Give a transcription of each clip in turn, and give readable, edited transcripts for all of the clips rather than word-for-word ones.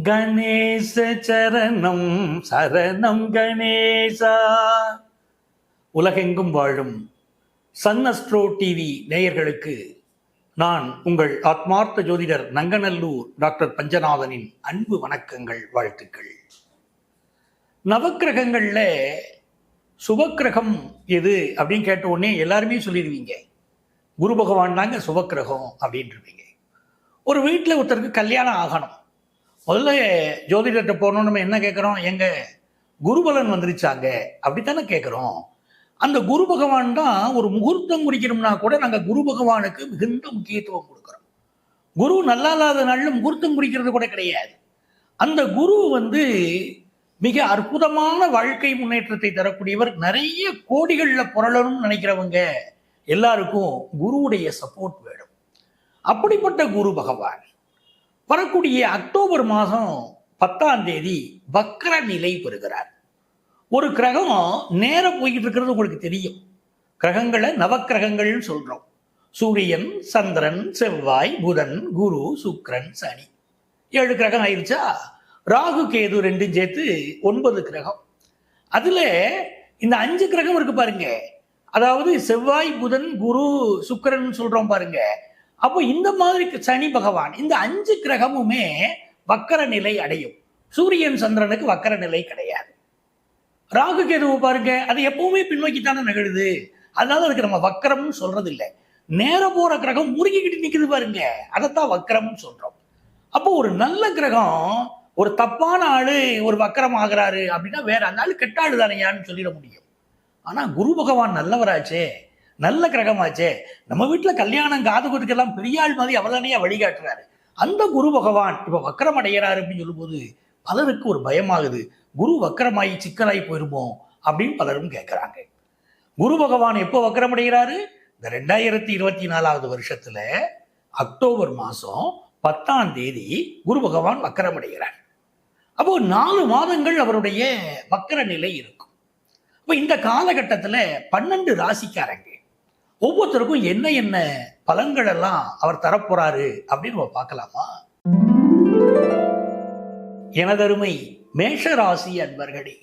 கணேச சரணம் சரணம் கணேசா. உலகெங்கும் வாழும் சன் அஸ்ட்ரோ டிவி நேயர்களுக்கு நான் உங்கள் ஆத்மார்த்த ஜோதிடர் நங்கநல்லூர் டாக்டர் பஞ்சநாதனின் அன்பு வணக்கங்கள், வாழ்த்துக்கள். நவக்கிரகங்கள்ல சுபக்கிரகம் எது அப்படின்னு கேட்ட உடனே எல்லாருமே சொல்லிடுவீங்க, குரு பகவான் தாங்க சுபக்கிரகம் அப்படின்ட்டுருவீங்க. ஒரு வீட்டில் ஒருத்தருக்கு கல்யாணம் ஆகணும், முதல்ல ஜோதிடத்தை போனோம், நம்ம என்ன கேட்குறோம், எங்க குருபலன் வந்துருச்சாங்க அப்படித்தானே கேட்குறோம். அந்த குரு பகவான் தான் ஒரு முகூர்த்தம் குறிக்கணும்னா கூட நாங்கள் குரு பகவானுக்கு மிகுந்த முக்கியத்துவம் கொடுக்குறோம். குரு நல்லா இல்லாத நாளில் முகூர்த்தம் குறிக்கிறது கூட கிடையாது. அந்த குரு மிக அற்புதமான வாழ்க்கை முன்னேற்றத்தை தரக்கூடியவர். நிறைய கோடிகளில் புரளணும்னு நினைக்கிறவங்க எல்லாருக்கும் குருவுடைய சப்போர்ட் வேணும். அப்படிப்பட்ட குரு பகவான் வரக்கூடிய அக்டோபர் மாதம் 10ஆம் தேதி வக்ர நிலை பெறுகிறார். ஒரு கிரகம் நேரம் போய்கிட்டு இருக்கிறது உங்களுக்கு தெரியும். கிரகங்களை நவக்கிரகங்கள்னு சொல்றோம். சூரியன், சந்திரன், செவ்வாய், புதன், குரு, சுக்கிரன், சனி, 7 கிரகம் ஆயிடுச்சா. ராகு, கேது 2 சேர்த்து 9 கிரகம். அதுல இந்த 5 கிரகம் இருக்கு பாருங்க, அதாவது செவ்வாய், புதன், குரு, சுக்கிரன் சொல்றோம் பாருங்க. அப்போ இந்த மாதிரி சனி பகவான் இந்த 5 கிரகமுமே வக்கர நிலை அடையும். சூரியன், சந்திரனுக்கு வக்கர நிலை கிடையாது. ராகு கேதுவை பாருங்க, அது எப்பவுமே பின்னோக்கித்தானே நிகழுது. அதனால அதுக்கு நம்ம வக்கரம்னு சொல்றது இல்லை. நேர போற கிரகம் முறுக்கிக்கிட்டு நிக்குது பாருங்க, அதைத்தான் வக்கரம்னு சொல்றோம். அப்போ ஒரு நல்ல கிரகம், ஒரு தப்பான ஆளு ஒரு வக்கரம் ஆகிறாரு அப்படின்னா வேற அந்த ஆளு கெட்ட ஆளு தானையான்னு சொல்லிட முடியும். ஆனா குரு பகவான் நல்லவராச்சே, நல்ல கிரகமாச்சே. நம்ம வீட்டுல கல்யாணம் காதுகுத்துக்கெல்லாம் பெரிய ஆள் மாதிரி அவதானையா வழிகாட்டுறாரு. அந்த குரு பகவான் இப்ப வக்கரம் அடைகிறாரு அப்படின்னு சொல்லும்போது பலருக்கு ஒரு பயமாகுது, குரு வக்கரமாயி சிக்கலாகி போயிருமோ அப்படின்னு பலரும் கேட்கிறாங்க. குரு பகவான் எப்போ வக்கரம் அடைகிறாரு? இந்த 2024 வருஷத்துல அக்டோபர் மாசம் 10ஆம் தேதி குரு பகவான் வக்கரம் அடைகிறார். அப்போ 4 மாதங்கள் அவருடைய வக்கர நிலை இருக்கும். அப்போ இந்த காலகட்டத்துல 12 ராசிக்காரங்க ஒவ்வொருத்தருக்கும் என்ன என்ன பலன்கள் எல்லாம் அவர் தரப்போறாரு அப்படின்னு நம்ம பார்க்கலாமா? எனதருமை மேஷராசி அன்பர்களே,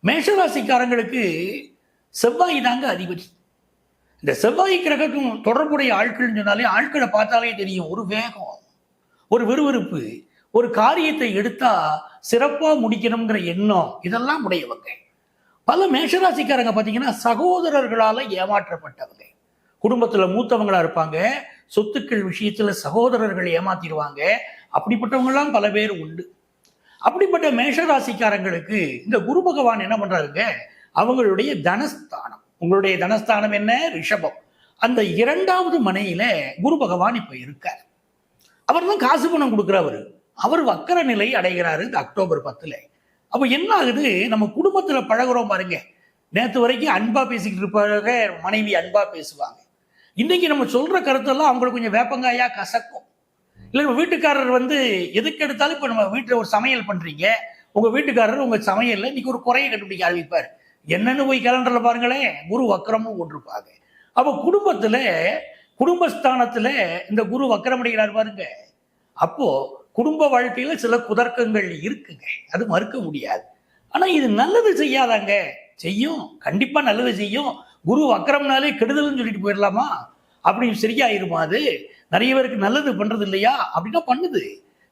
மேஷராசிக்காரங்களுக்கு செவ்வாய் தாங்க அதிபதி. இந்த செவ்வாய் கிரகத்தும் தொடர்புடைய ஆட்கள்னு சொன்னாலே ஆட்களை பார்த்தாலே தெரியும், ஒரு வேகம், ஒரு விறுவிறுப்பு, ஒரு காரியத்தை எடுத்தா சிறப்பா முடிக்கணுங்கிற எண்ணம், இதெல்லாம் உடையவங்க. பல மேஷராசிக்காரங்க பார்த்தீங்கன்னா சகோதரர்களால ஏமாற்றப்பட்டவங்க. குடும்பத்துல மூத்தவங்களா இருப்பாங்க, சொத்துக்கள் விஷயத்துல சகோதரர்கள் ஏமாத்திடுவாங்க. அப்படிப்பட்டவங்கலாம் பல பேர் உண்டு. அப்படிப்பட்ட மேஷராசிக்காரங்களுக்கு இந்த குரு பகவான் என்ன பண்றாருங்க, அவங்களுடைய தனஸ்தானம், உங்களுடைய தனஸ்தானம் என்ன, ரிஷபம், அந்த 2வது மனையில குரு பகவான் இப்ப இருக்கார். அவர் தான் காசு பணம் கொடுக்குறவர். அவர் வக்கர நிலை அடைகிறாரு இந்த அக்டோபர் 10ல. அப்போ என்ன ஆகுது, நம்ம குடும்பத்துல பழகுறோம் பாருங்க, நேற்று வரைக்கும் அன்பா பேசிக்கிட்டு இருப்பாங்க, மனைவி அன்பா பேசுவாங்க. இன்னைக்கு நம்ம சொல்ற கருத்தெல்லாம் அவங்களுக்கு கொஞ்சம் வேப்பங்காயா கசக்கும். இல்லை நம்ம வீட்டுக்காரர் எதுக்கு எடுத்தாலும், இப்போ நம்ம வீட்டில் ஒரு சமையல் பண்றீங்க, உங்க வீட்டுக்காரர் உங்க சமையல்ல இன்னைக்கு ஒரு குறையை கண்டுபிடிக்க ஆரம்பிப்பார். என்னன்னு போய் கேலண்டர்ல பாருங்களேன், குரு வக்கரமும் கொண்டிருப்பாங்க. அப்போ குடும்பத்துல, குடும்பஸ்தானத்துல இந்த குரு வக்கரமடைகிறார் பாருங்க. அப்போ குடும்ப வாழ்க்கையில சில குதர்க்கங்கள் இருக்குங்க, அது மறுக்க முடியாது. ஆனா இது நல்லது செய்யாதாங்க, செய்யும், கண்டிப்பா நல்லது செய்யும். குரு வக்கரம்னாலே கெடுதல்னு சொல்லிட்டு போயிடலாமா? அப்படி சரியாயிருமா? அது நிறைய பேருக்கு நல்லது பண்றது இல்லையா? அப்படின்னா பண்ணுது.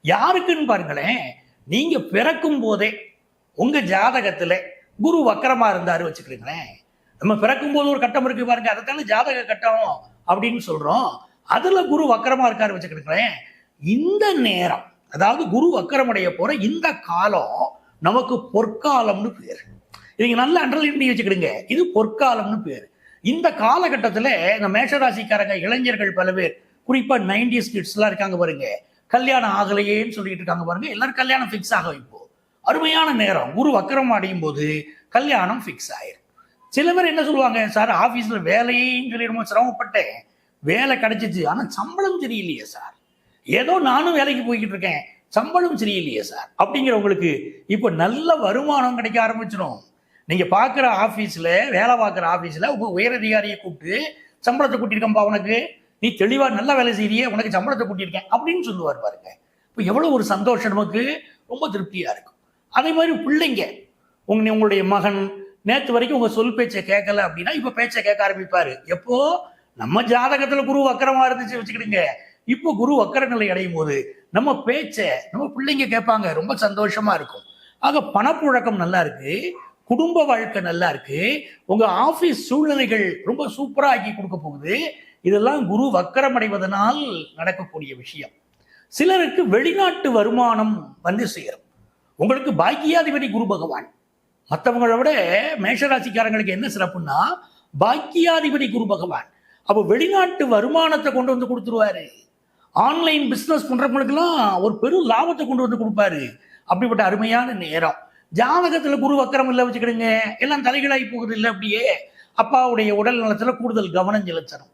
யாருக்குன்னு பாருங்களேன், நீங்க பிறக்கும் போதே உங்க ஜாதகத்துல குரு வக்கரமா இருந்தாரு வச்சுக்கிறீங்களேன். நம்ம பிறக்கும் போது ஒரு கட்டம் இருக்கு பாருங்க, அதைத்தானே ஜாதக கட்டம் அப்படின்னு சொல்றோம். அதுல குரு வக்கரமா இருக்காரு வச்சுக்கிறீங்களேன். இந்த நேரம், அதாவது குரு வக்கரமடைய போற இந்த காலம் நமக்கு பொற்காலம்னு பேரு. நீங்க நல்ல அண்டர்லைன் பண்ணி வச்சுக்கிடுங்க, இது பொற்காலம்னு பேரு. இந்த காலகட்டத்துல இந்த மேஷராசிக்காரங்க இளைஞர்கள் பல பேர், குறிப்பா 90s கிட்ஸ் எல்லாம் இருக்காங்க பாருங்க, கல்யாணம் ஆகலையேன்னு சொல்லிட்டு இருக்காங்க பாருங்க. எல்லாரும் கல்யாணம் ஃபிக்ஸ் ஆகும். இப்போ அருமையான நேரம், குரு வக்கரம் அடையும் போது கல்யாணம் ஃபிக்ஸ் ஆயிரும். சில பேர் என்ன சொல்லுவாங்க, சார் ஆபீஸ்ல வேலைன்னு சொல்லி ரொம்ப சிரமப்பட்டேன், வேலை கிடைச்சிச்சு, ஆனா சம்பளம் சரியில்லையே சார், ஏதோ நானும் வேலைக்கு போய்கிட்டு இருக்கேன், சம்பளம் சரியில்லையே சார் அப்படிங்கிறவங்களுக்கு இப்ப நல்ல வருமானம் கிடைக்க ஆரம்பிச்சிடும். நீங்க பாக்குற ஆபீஸ்ல, வேலை பார்க்குற ஆபீஸ்ல உங்க உயரதிகாரியை கூப்பிட்டு சம்பளத்தை கூட்டியிருக்கேன்பா, உனக்கு நீ தெளிவா நல்ல வேலை செய்யறியே, உனக்கு சம்பளத்தை கூட்டியிருக்கேன் அப்படின்னு சொல்லுவார் பாருங்க. இப்போ எவ்வளவு ஒரு சந்தோஷம் நமக்கு. ரொம்ப திருப்தியா இருக்கும். அதே மாதிரி பிள்ளைங்க, உங்களுடைய மகன் நேற்று வரைக்கும் உங்க சொல் பேச்சை கேட்கல அப்படின்னா இப்ப பேச்சை கேட்க ஆரம்பிப்பாரு. எப்போ நம்ம ஜாதகத்துல குரு வக்கரமா இருந்துச்சு வச்சுக்கிடுங்க, இப்போ குரு வக்கர நிலை அடையும் போது நம்ம பேச்சை நம்ம பிள்ளைங்க கேட்பாங்க, ரொம்ப சந்தோஷமா இருக்கும். ஆக பணப்புழக்கம் நல்லா இருக்கு, குடும்ப வாழ்க்கை நல்லா இருக்கு, உங்க ஆபீஸ் சூழ்நிலைகள் ரொம்ப சூப்பரா ஆக்கி கொடுக்க போகுது. இதெல்லாம் குரு வக்கரம் அடைவதனால் நடக்கக்கூடிய விஷயம். சிலருக்கு வெளிநாட்டு வருமானம் வந்து சேரும். உங்களுக்கு பாக்கியாதிபதி குரு பகவான். மற்றவங்களை விட மேஷராசிக்காரங்களுக்கு என்ன சிறப்புன்னா பாக்கியாதிபதி குரு பகவான். அப்போ வெளிநாட்டு வருமானத்தை கொண்டு வந்து கொடுத்துருவாரு. ஆன்லைன் பிசினஸ் பண்றவங்களுக்கெல்லாம் ஒரு பெரும் லாபத்தை கொண்டு வந்து கொடுப்பாரு. அப்படிப்பட்ட அருமையான நேரம். ஜாதகத்துல குரு வக்கரம் இல்லை வச்சுக்கிடுங்க, எல்லாம் தலைகளாகி போகுது இல்லை. அப்படியே அப்பாவுடைய உடல் நலத்துல கூடுதல் கவனம் செலுத்தணும்.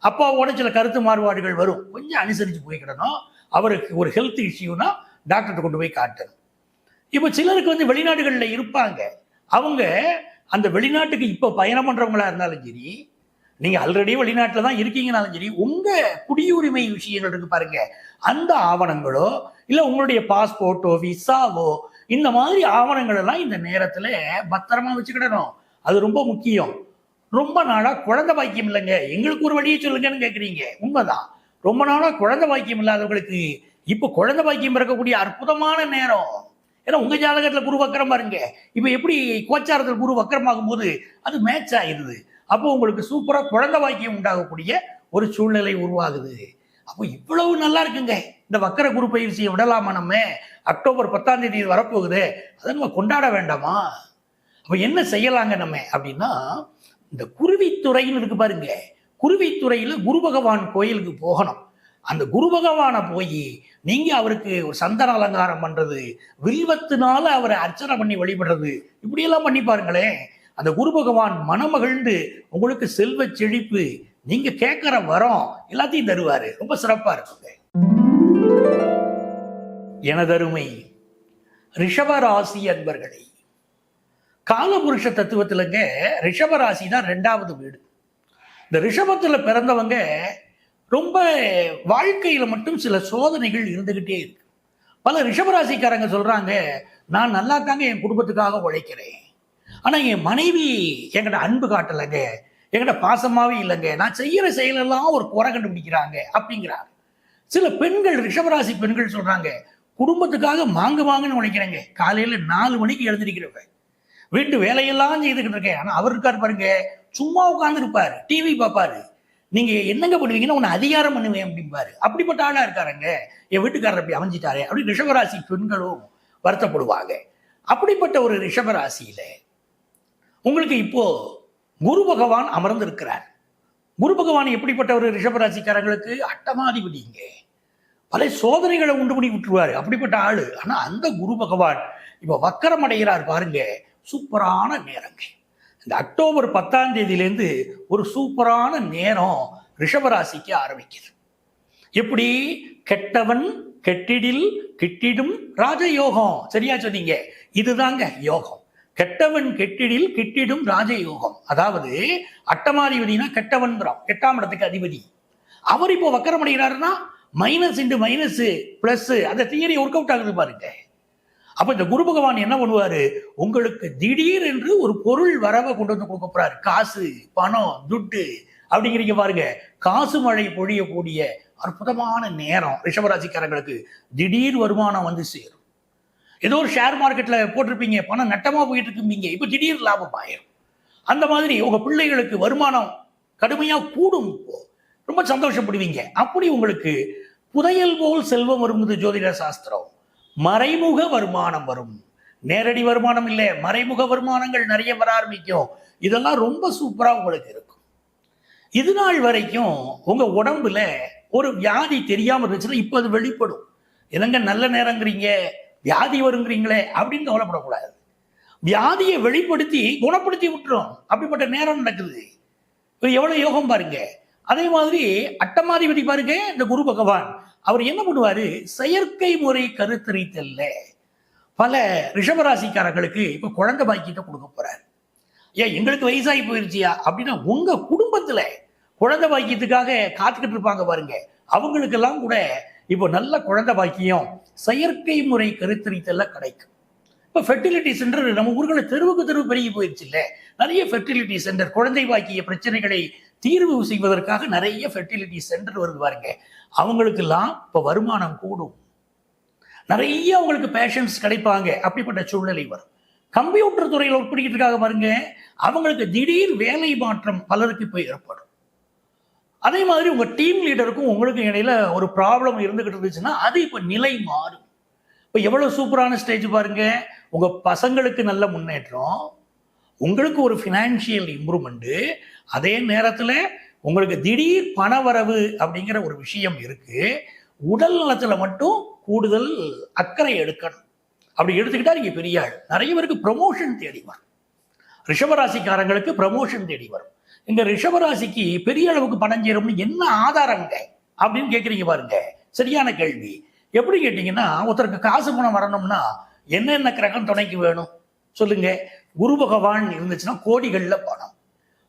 அப்பாவோட சில கருத்து மாறுபாடுகள் வரும், கொஞ்சம் அனுசரித்து போய்க்கிடணும். அவருக்கு ஒரு ஹெல்த் இஷ்யூனா டாக்டர்கிட்ட கொண்டு போய் காட்டணும். இப்போ சிலருக்கு வந்து வெளிநாடுகளில் இருப்பாங்க, அவங்க அந்த வெளிநாட்டுக்கு இப்போ பயணம் பண்றவங்களா இருந்தாலும் சரி, நீங்க ஆல்ரெடி வெளிநாட்டில் தான் இருக்கீங்கனாலும் சரி, உங்க குடியுரிமை விஷயங்கள் இருக்கு பாருங்க, அந்த ஆவணங்களோ இல்லை உங்களுடைய பாஸ்போர்ட்டோ விசாவோ இந்த மாதிரி ஆவணங்கள் எல்லாம் இந்த நேரத்துல பத்திரமா வச்சுக்கிடணும். அது ரொம்ப முக்கியம். ரொம்ப நாளா குழந்தை பாக்கியம் இல்லைங்க, எங்களுக்கு ஒரு வழியை சொல்லுங்கன்னு கேட்குறீங்க. உண்மைதான், ரொம்ப நாளா குழந்தை பாக்கியம் இல்லாதவங்களுக்கு இப்போ குழந்தை பாக்கியம் பிறக்கக்கூடிய அற்புதமான நேரம். ஏன்னா உங்க ஜாதகத்துல குரு வக்கரம் பாருங்க, இப்போ எப்படி கோச்சாரத்தில் குரு வக்கரமாகும் போது அது மேட்ச் ஆயிடுது. அப்போ உங்களுக்கு சூப்பரா குழந்தை பாக்கியம் உண்டாகக்கூடிய ஒரு சூழ்நிலை உருவாகுது. அப்போ இவ்வளவு நல்லா இருக்குங்க. இந்த வக்கர குரு பயிற்சியை விடலாமா? நம்ம அக்டோபர் 10ஆம் தேதி வரப்போகுது, அதை நம்ம கொண்டாட வேண்டாமா? அப்போ என்ன செய்யலாங்க நம்ம அப்படின்னா, இந்த குருவித்துறைன்னு இருக்கு பாருங்க, குருவித்துறையில குரு பகவான் கோயிலுக்கு போகணும். அந்த குரு பகவானை போய் நீங்க அவருக்கு ஒரு சந்தன அலங்காரம் பண்றது, வில்வத்தினால அவரை அர்ச்சனை பண்ணி வழிபடுறது, இப்படியெல்லாம் பண்ணி பாருங்களேன். அந்த குரு பகவான் மனமகிழ்ந்து உங்களுக்கு செல்வ செழிப்பு, நீங்க கேட்கிற வரம் எல்லாத்தையும் தருவாரு. ரொம்ப சிறப்பா இருக்குங்க. எனதருமை ரிஷபராசி அன்பர்களே, காலபுருஷ தத்துவத்திலங்க ரிஷபராசி தான் 2வது வீடு. இந்த ரிஷபத்துல பிறந்தவங்க ரொம்ப வாழ்க்கையில மட்டும் சில சோதனைகள் இருந்துகிட்டே இருக்கு. பல ரிஷபராசிக்காரங்க சொல்றாங்க, நான் நல்லா தாங்க என் குடும்பத்துக்காக உழைக்கிறேன், ஆனா என் மனைவி என்கிட்ட அன்பு காட்டலைங்க, என்கிட்ட பாசமாவே இல்லைங்க, நான் செய்யற செயலெல்லாம் ஒரு குறை கண்டுபிடிக்கிறாங்க அப்படிங்கிறாங்க. சில பெண்கள், ரிஷபராசி பெண்கள் சொல்றாங்க, குடும்பத்துக்காக வாங்குன்னு உழைக்கிறேங்க, காலையில 4 மணிக்கு எழுந்திருக்கிறவங்க, வீட்டு வேலையெல்லாம் செய்துக்கிட்டு இருக்கேன், ஆனா அவர் இருக்காரு பாருங்க, சும்மா உட்கார்ந்து இருப்பாரு, டிவி பார்ப்பாரு, நீங்க என்னங்க பண்ணுவீங்கன்னா உன்னை அதிகாரம் பண்ணுவேன் அப்படிம்பாரு. அப்படிப்பட்ட ஆளா இருக்காருங்க என் வீட்டுக்காரர் அப்படி அமைஞ்சிட்டாரு அப்படி ரிஷபராசி பெண்களும் வருத்தப்படுவாங்க. அப்படிப்பட்ட ஒரு ரிஷபராசியில உங்களுக்கு இப்போ குரு பகவான் அமர்ந்து இருக்கிறார். குரு பகவான் எப்படிப்பட்ட ஒரு ரிஷபராசிக்காரங்களுக்கு அட்டமாதிபதிங்க, பல சோதனைகளை உண்டு பண்ணி விட்டுருவாரு, அப்படிப்பட்ட ஆளு. ஆனா அந்த குரு பகவான் இப்ப வக்கரம் அடைகிறார் பாருங்க, சூப்பரான நேரங்க. இந்த அக்டோபர் 10ஆம் தேதியிலேருந்து ஒரு சூப்பரான நேரம் ரிஷபராசிக்கு ஆரம்பிக்குது. எப்படி? கெட்டவன் கெட்டிடில் கிட்டிடும் ராஜயோகம். சரியா சொன்னீங்க, இதுதாங்க யோகம். கெட்டவன் கெட்டிடில் கிட்டிடும் ராஜயோகம். அதாவது அட்டமாதிபதினா கெட்டவன், 8ஆம் இடத்துக்கு அதிபதி. அவர் இப்போ வக்கரம் அடைகிறாருன்னா மைனஸ் இன்டு மைனஸ் பிளஸ், அந்த தியரி ஒர்க் அவுட் ஆகுது பாருங்க. அப்ப இந்த குரு பகவான் என்ன பண்ணுவாரு, உங்களுக்கு திடீர் என்று ஒரு பொருள் வரவை கொண்டு வந்து கொடுக்க போறாரு. காசு, பணம், துட்டு அப்படிங்கிறீங்க பாருங்க, காசு மழை பொழியக்கூடிய அற்புதமான நேரம் ரிஷபராசிக்காரங்களுக்கு. திடீர் வருமானம் வந்து சேரும். ஏதோ ஒரு ஷேர் மார்க்கெட்ல போட்டிருப்பீங்க, பணம் நட்டமா போயிட்டு இருக்கும்பீங்க, இப்ப திடீர் லாபம் ஆயிரும். அந்த மாதிரி உங்க பிள்ளைகளுக்கு வருமானம் கடுமையா கூடும், ரொம்ப சந்தோஷப்படுவீங்க. அப்படி உங்களுக்கு புதையல் போல் செல்வம் வரும்போது ஜோதிட சாஸ்திரம் மறைமுக வருமானம் வரும். நேரடி வருமானம் இல்லை, மறைமுக வருமானங்கள் நிறைய வர ஆரம்பிக்கும். இதெல்லாம் ரொம்ப சூப்பரா உங்களுக்கு இருக்கும். இது நாள் வரைக்கும் உங்க உடம்புல ஒரு வியாதி தெரியாம இருந்துச்சுன்னா இப்ப அது வெளிப்படும். என்னங்க நல்ல நேரங்கிறீங்க, வியாதி வருங்கிறீங்களே அப்படின்னு கவலைப்படக்கூடாது. வியாதியை வெளிப்படுத்தி குணப்படுத்தி விட்டுரும். அப்படிப்பட்ட நேரம் நடக்குது. எவ்வளவு யோகம் பாருங்க. அதே மாதிரி அட்டமாதிபதி பாருங்க இந்த குரு பகவான், அவர் என்ன பண்ணுவாரு, செயற்கை முறை கருத்தரித்தல்ல பல ரிஷபராசிக்காரர்களுக்கு இப்ப குழந்தை பாக்கியத்தை கொடுக்க போறாரு. ஏன் எங்களுக்கு வயசாகி போயிருச்சியா அப்படின்னா, உங்க குடும்பத்துல குழந்தை பாக்கியத்துக்காக காத்துக்கிட்டு இருப்பாங்க பாருங்க, அவங்களுக்கெல்லாம் கூட இப்போ நல்ல குழந்தை பாக்கியம், செயற்கை முறை கருத்தரித்தல்ல கிடைக்கும். இப்போ ஃபெர்டிலிட்டி சென்டர் நம்ம ஊர்களில் தெருவுக்கு தெருவு பெருகி போயிடுச்சு இல்லை? நிறைய ஃபெர்டிலிட்டி சென்டர், குழந்தை பாக்கிய பிரச்சனைகளை தீர்வு செய்வதற்காக நிறைய ஃபெர்டிலிட்டி சென்டர் வருது பாருங்க. அவங்களுக்கெல்லாம் இப்போ வருமானம் கூடும், நிறைய அவங்களுக்கு பேஷன்ஸ் கிடைப்பாங்க. அப்படிப்பட்ட சூழ்நிலை வரும். கம்ப்யூட்டர் துறையில் ஒர்க் பண்ணிக்கிட்டு இருக்காங்க பாருங்க, அவங்களுக்கு திடீர் வேலை மாற்றம் பலருக்கு இப்போ ஏற்படும். அதே மாதிரி உங்க டீம் லீடருக்கும் உங்களுக்கும் இடையில ஒரு ப்ராப்ளம் இருந்துகிட்டு இருந்துச்சுன்னா அது இப்போ நிலை மாறும். இப்போ எவ்வளவு சூப்பரான ஸ்டேஜ் பாருங்க. உங்க பசங்களுக்கு நல்ல முன்னேற்றம், உங்களுக்கு ஒரு ஃபினான்ஷியல் இம்ப்ரூவ்மெண்ட், அதே நேரத்தில் உங்களுக்கு திடீர் பணவரவு அப்படிங்கிற ஒரு விஷயம் இருக்கு. உடல் நலத்துல மட்டும் கூடுதல் அக்கறை எடுக்கணும். அப்படி எடுத்துக்கிட்டா நீங்க பெரிய ஆள். நிறைய பேருக்கு ப்ரமோஷன் தேடி வரும். ரிஷபராசிக்காரங்களுக்கு ப்ரமோஷன் தேடி வரும். இந்த ரிஷபராசிக்கு பெரிய அளவுக்கு பணம் சேரும்னு என்ன ஆதாரங்க அப்படின்னு கேட்குறீங்க பாருங்க. சரியான கேள்வி. எப்படி கேட்டீங்கன்னா, ஒருத்தருக்கு காசு பணம் வரணும்னா என்னென்ன கிரகம் துணைக்கு வேணும் சொல்லுங்க. குரு பகவான் இருந்துச்சுன்னா கோடிகள்ல பணம்,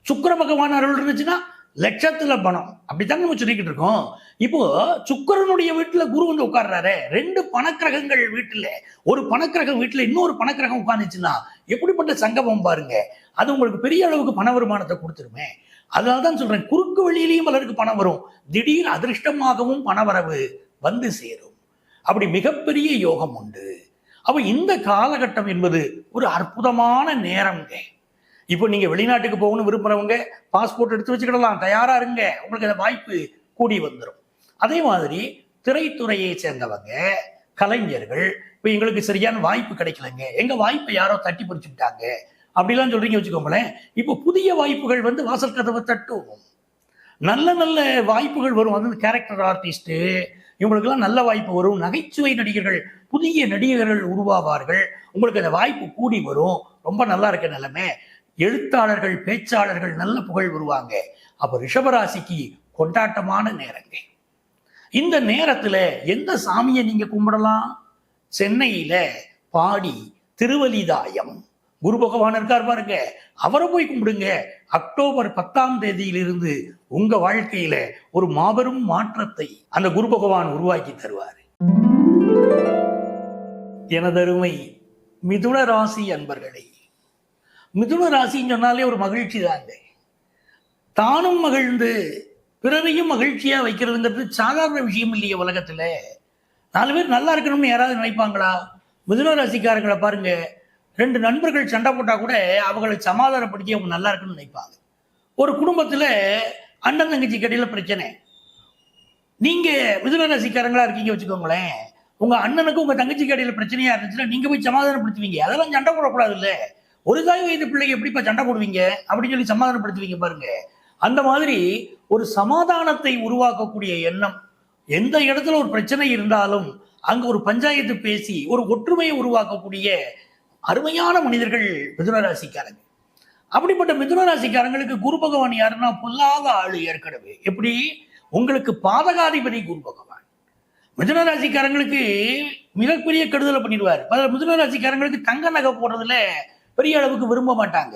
சுக்கிர பகவான் அருள் இருந்துச்சுன்னா லட்சத்துல பணம். அப்படித்தாங்க நம்ம சொல்லிக்கிட்டு இருக்கோம். இப்போ சுக்கிரனுடைய வீட்டுல குரு வந்து உட்கார்றாரு, 2 பணக்கிரகங்கள் வீட்டுல, ஒரு பணக்கிரகம் வீட்டுல இன்னொரு பணக்கிரகம் உட்கார்ந்துச்சுன்னா எப்படிப்பட்ட சங்கமம் பாருங்க. அது உங்களுக்கு பெரிய அளவுக்கு பண வருமானத்தை கொடுத்துருமே. அதனால்தான் சொல்றேன், குறுக்கு வழியிலையும் பலருக்கு பணம் வரும், திடீர் அதிர்ஷ்டமாகவும் பணவரவு வந்து சேரும். அப்படி மிகப்பெரிய யோகம் உண்டு. அப்ப இந்த காலகட்டம் என்பது ஒரு அற்புதமான நேரம்ங்க. இப்போ நீங்க வெளிநாட்டுக்கு போகணும்னு விரும்புறவங்க பாஸ்போர்ட் எடுத்து வச்சுக்கிடலாம், தயாரா இருங்க, உங்களுக்கு அந்த வாய்ப்பு கூடி வந்துடும். அதே மாதிரி திரைத்துறையை சேர்ந்தவங்க, கலைஞர்கள், இப்போ எங்களுக்கு சரியான வாய்ப்பு கிடைக்கலங்க, எங்க வாய்ப்பை யாரோ தட்டி பறிச்சுட்டாங்க அப்படிலாம் சொல்றீங்க வச்சுக்கோங்களேன். இப்போ புதிய வாய்ப்புகள் வந்து வாசல் கதவை தட்டும், நல்ல நல்ல வாய்ப்புகள் வரும். அது கேரக்டர் ஆர்டிஸ்ட் இவங்களுக்கெல்லாம் நல்ல வாய்ப்பு வரும். நகைச்சுவை நடிகர்கள், புதிய நடிகர்கள் உருவாவார்கள், உங்களுக்கு அந்த வாய்ப்பு கூடி வரும். ரொம்ப நல்லா இருக்க நிலைமை. எழுத்தாளர்கள், பேச்சாளர்கள் நல்ல புகழ் வருவாங்க. அப்ப ரிஷபராசிக்கு கொண்டாட்டமான நேரங்க. இந்த நேரத்துல எந்த சாமியை நீங்க கும்பிடலாம்? சென்னையில பாடி திருவலிதாயம் குரு பகவான் இருக்கார் பாருங்க, அவரை போய் கும்பிடுங்க. அக்டோபர் 10ஆம் தேதியிலிருந்து உங்க வாழ்க்கையில ஒரு மாபெரும் மாற்றத்தை அந்த குரு பகவான் உருவாக்கி தருவார். எனதருமை மிதுன ராசி அன்பர்களே, மிதுன ராசின்னு சொன்னாலே ஒரு மகிழ்ச்சி தாங்க. தானும் மகிழ்ந்து பிறரையும் மகிழ்ச்சியா வைக்கிறதுங்கிறது சாதாரண விஷயம் இல்லையே உலகத்துல. 4 பேர் நல்லா இருக்கணும்னு யாராவது நினைப்பாங்களா? மிதுன ராசிக்காரங்களை பாருங்க, 2 நண்பர்கள் சண்டை போட்டா கூட அவங்களை சமாதானப்படுத்தி அவங்க நல்லா இருக்குன்னு நினைப்பாங்க. ஒரு குடும்பத்துல அண்ணன் தங்கச்சி கடையில பிரச்சனை, நீங்க மிதுன ராசிக்காரங்களா இருக்கீங்க வச்சுக்கோங்களேன், உங்க அண்ணனுக்கு உங்க தங்கச்சி கடையில பிரச்சனையா இருந்துச்சுன்னா நீங்க போய் சமாதானப்படுத்துவீங்க. அதெல்லாம் சண்டை போடக்கூடாது இல்ல. ஒரு தாய் வயது பிள்ளைங்க எப்படிப்பா சண்டை போடுவீங்க அப்படின்னு சொல்லி சமாதானப்படுத்துவீங்க பாருங்க. அந்த மாதிரி ஒரு சமாதானத்தை உருவாக்கக்கூடிய எண்ணம், எந்த இடத்துல ஒரு பிரச்சனை இருந்தாலும் அங்க ஒரு பஞ்சாயத்து பேசி ஒரு ஒற்றுமையை உருவாக்கக்கூடிய அருமையான மனிதர்கள் மிதுன ராசிக்காரங்க. அப்படிப்பட்ட மிதுன ராசிக்காரங்களுக்கு குரு பகவான் யாருன்னா பொல்லாத ஆளு. ஏற்கனவே எப்படி உங்களுக்கு பாதகாதிபதி குரு பகவான் மிதுன ராசிக்காரங்களுக்கு மிகப்பெரிய கெடுதலை பண்ணிடுவார். மிதுன ராசிக்காரங்களுக்கு தங்க நகை போடுறதுல பெரிய அளவுக்கு விரும்ப மாட்டாங்க.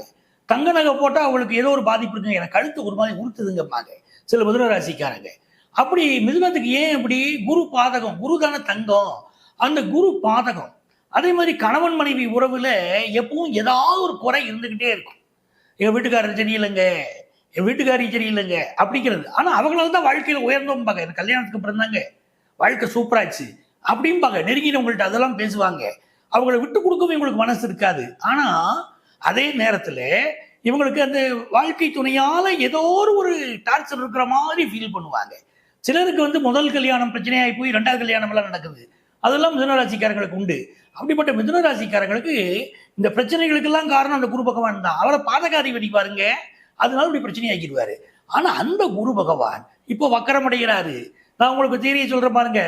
தங்க நகை போட்டா அவங்களுக்கு ஏதோ ஒரு பாதிப்பு இருக்குங்க, எனக்கு கழுத்து ஒரு மாதிரி உறுத்துதுங்கம்பாங்க சில மிதுன ராசிக்காரங்க. அப்படி மிதுனத்துக்கு ஏன் அப்படி? குரு பாதகம், குரு தானே தங்கம், அந்த குரு பாதகம். அதே மாதிரி கணவன் மனைவி உறவுல எப்பவும் ஏதாவது ஒரு குறை இருந்துகிட்டே இருக்கும். எங்க வீட்டுக்காரர் சரியில்லைங்க, என் வீட்டுக்காரி சரியில்லைங்க அப்படிங்கிறது. ஆனா அவங்களால தான் வாழ்க்கையில உயர்ந்தோம்பாங்க. எனக்கு கல்யாணத்துக்கு அப்புறம் தாங்க வாழ்க்கை சூப்பராச்சு அப்படிம்பாங்க. நெருங்கினவங்கள்ட்ட அதெல்லாம் பேசுவாங்க. அவங்கள விட்டு கொடுக்கவும் இவங்களுக்கு மனசு இருக்காது. ஆனா அதே நேரத்துல இவங்களுக்கு அந்த வாழ்க்கை துணையால ஏதோ ஒரு டார்ச்சர் இருக்கிற மாதிரி ஃபீல் பண்ணுவாங்க. சிலருக்கு வந்து முதல் கல்யாணம் பிரச்சனையாகி போய் 2வது கல்யாணம் எல்லாம் நடக்குது. அதெல்லாம் மிதுன ராசிக்காரங்களுக்கு உண்டு. அப்படிப்பட்ட மிதுன ராசிக்காரங்களுக்கு இந்த பிரச்சனைகளுக்கெல்லாம் காரணம் அந்த குரு பகவான் தான். அவரை பாதகாதிபதி பாருங்க, அதனால இப்படி பிரச்சனை ஆக்கிடுவாரு. ஆனா அந்த குரு பகவான் இப்போ வக்கரமடைகிறாரு. நான் உங்களுக்கு தியரியை சொல்றேன் பாருங்க,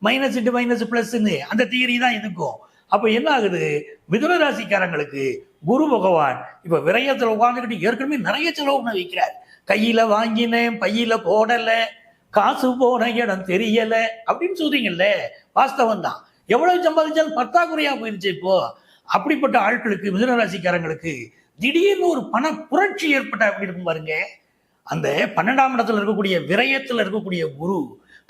மைனஸ் இன்டு மைனஸ் பிளஸ்ன்னு அந்த தியரி தான் இருக்கும். அப்ப என்ன ஆகுது? மிதுன ராசிக்காரங்களுக்கு குரு பகவான் இப்ப விரயத்துல உட்கார்ந்துக்கிட்டு ஏற்கனவே நிறைய செலவு வைக்கிறார். கையில வாங்கினேன், பையில போடல, காசு போன இடம் தெரியல அப்படின்னு சொல்றீங்கல்ல, வாஸ்தவம் தான். எவ்வளவு சம்பாதிச்சாலும் பற்றாக்குறையா போயிருச்சு இப்போ. அப்படிப்பட்ட ஆட்களுக்கு, மிதுன ராசிக்காரங்களுக்கு திடீர்னு ஒரு பண புரட்சி ஏற்பட்டா எப்படி இருக்கும் பாருங்க. அந்த 12ஆம் இடத்துல இருக்கக்கூடிய விரயத்துல இருக்கக்கூடிய குரு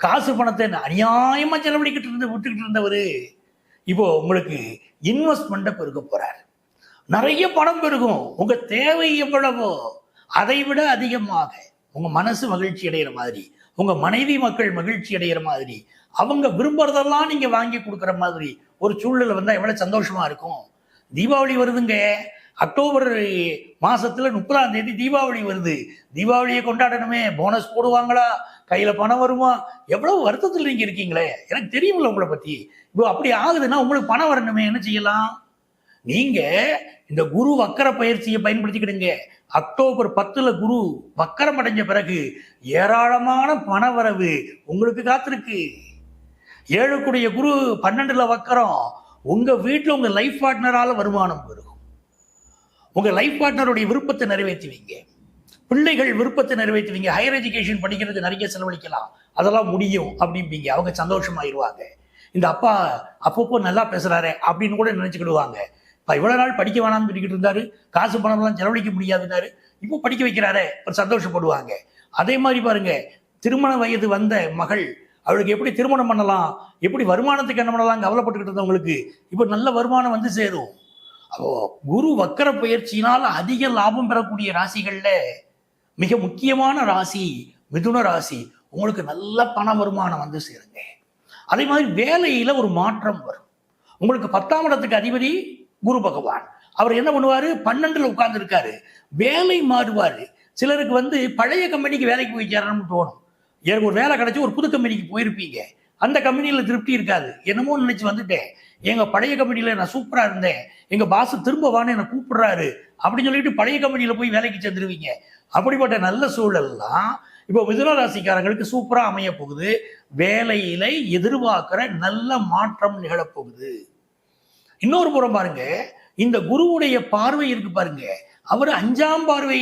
காசு பணத்தை அநியாயமா விட்டுக்கிட்டு இருந்தவர் இப்போ உங்களுக்கு இன்வெஸ்ட்மெண்ட்டை பெருக்க போறார். நிறைய பணம் பெருகும். உங்க தேவை எவ்வளவோ அதை விட அதிகமாக உங்க மனசு மகிழ்ச்சி அடைகிற மாதிரி, உங்க மனைவி மக்கள் மகிழ்ச்சி அடைகிற மாதிரி, அவங்க விரும்புறதெல்லாம் நீங்க வாங்கி கொடுக்குற மாதிரி ஒரு சூழ்நிலை வந்தா எவ்வளவு சந்தோஷமா இருக்கும். தீபாவளி வருதுங்க. அக்டோபர் மாசத்துல 30ஆம் தேதி தீபாவளி வருது. தீபாவளியை கொண்டாடணுமே, போனஸ் போடுவாங்களா, கையில பணம் வருமா, எவ்வளவு வருத்தத்தில் நீங்க இருக்கீங்களே. எனக்கு தெரியுமில்ல உங்களை பத்தி. இப்போ அப்படி ஆகுதுன்னா உங்களுக்கு பணம் வரணுமே, என்ன செய்யலாம்? நீங்க இந்த குரு வக்கர பயிற்சியை பயன்படுத்திக்கிடுங்க. அக்டோபர் 10 குரு வக்கரம் அடைஞ்ச பிறகு ஏராளமான பண வரவு உங்களுக்கு காத்திருக்கு. 7 குரு 12 வக்கரம். உங்க வீட்டுல உங்க லைஃப் பார்ட்னரால வருமானம் வரும். உங்க லைஃப் பார்ட்னருடைய விருப்பத்தை நிறைவேற்றுவீங்க. பிள்ளைகள் விருப்பத்தை நிறைவேற்றுவீங்க. ஹையர் எஜுகேஷன் படிக்கிறதுக்கு நிறைய செலவழிக்கலாம், அதெல்லாம் முடியும் அப்படிம்பீங்க. அவங்க சந்தோஷமாயிருவாங்க. இந்த அப்பா அப்பப்போ நல்லா பேசுறாரு அப்படின்னு கூட நினைச்சுக்கிடுவாங்க. இவ்வளவு நாள் படிக்க வேணாம்னு சொல்லிக்கிட்டு இருந்தாரு, காசு பணம்லாம் செலவழிக்க முடியாதுன்னாரு, இப்போ படிக்க வைக்கிறாரே, ஒரு சந்தோஷப்படுவாங்க. அதே மாதிரி பாருங்க, திருமண வயது வந்த மகள், அவளுக்கு எப்படி திருமணம் பண்ணலாம், எப்படி வருமானத்துக்கு என்ன பண்ணலாம் கவலைப்பட்டுக்கிட்டு இருந்தவங்களுக்கு இப்போ நல்ல வருமானம் வந்து சேரும். அப்போ குரு வக்கர பயிற்சியினால் அதிக லாபம் பெறக்கூடிய ராசிகள்ல மிக முக்கியமான ராசி மிதுன ராசி. உங்களுக்கு நல்ல பண வருமானம் வந்து சேருங்க. அதே மாதிரி வேலையில ஒரு மாற்றம் வரும். உங்களுக்கு 10ஆம் இடத்துக்கு அதிபதி குரு பகவான். அவர் என்ன பண்ணுவாரு, 12ல் உட்கார்ந்து இருக்காரு, வேலை மாறுவாரு. சிலருக்கு வந்து பழைய கம்பெனிக்கு வேலைக்கு போய் சேரணும்னு தோணும். எனக்கு ஒரு வேலை கிடைச்சி ஒரு புது கம்பெனிக்கு போயிருப்பீங்க, அந்த கம்பெனியில திருப்தி இருக்காது. என்னமோ நினைச்சு வந்துட்டேன், எங்க பழைய கம்பெனியில நான் சூப்பரா இருந்தேன், எங்க பாஸ் திரும்ப வான்னு என்னை கூப்பிடுறாரு அப்படின்னு சொல்லிட்டு பழைய கம்பெனியில போய் வேலைக்கு சேர்ந்துருவீங்க. அப்படிப்பட்ட நல்ல சூழல்லாம் இப்போ மிதுன ராசிக்காரங்களுக்கு சூப்பரா அமைய போகுது. வேலையில எதிர்பார்க்கிற நல்ல மாற்றம் நிகழப்போகுது. இன்னொரு புறம் பாருங்க, இந்த குருவுடைய பார்வை இருக்கு பாருங்க, அவர் 5ஆம் பார்வை,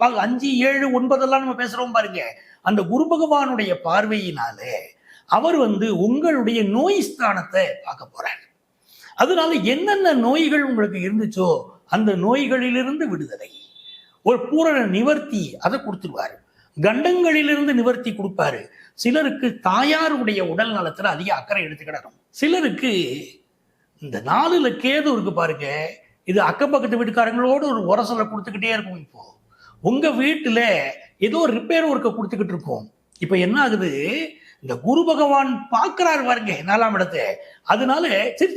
5, 7, 9 நம்ம பேசுறோம் பாருங்க, அந்த குரு பகவானுடைய பார்வையினாலே அவர் வந்து உங்களுடைய நோய் ஸ்தானத்தை பார்க்க போறார். அதனால என்னென்ன நோய்கள் உங்களுக்கு இருந்துச்சோ அந்த நோய்களிலிருந்து விடுதலை, ஒரு பூரண நிவர்த்தி அதை கொடுத்துருவாரு. கண்டங்களிலிருந்து நிவர்த்தி கொடுப்பாரு. சிலருக்கு தாயாருடைய உடல் நலத்துல அதிக அக்கறை எடுத்துக்கிடணும். சிலருக்கு இந்த 4ல் கேது இருக்கு பாருங்க, இது அக்கம் பக்கத்து வீட்டுக்காரங்களோடு ஒரு உரசலை கொடுத்துக்கிட்டே இருக்கும். இப்போ உங்க வீட்டுல ஏதோ ரிப்பேர் ஒர்க்கை கொடுத்துக்கிட்டு இருக்கும். இப்ப என்ன ஆகுது, இந்த குரு பகவான் பார்க்கிறாரு பாருங்க 4ஆம் இடத்தை. அதனால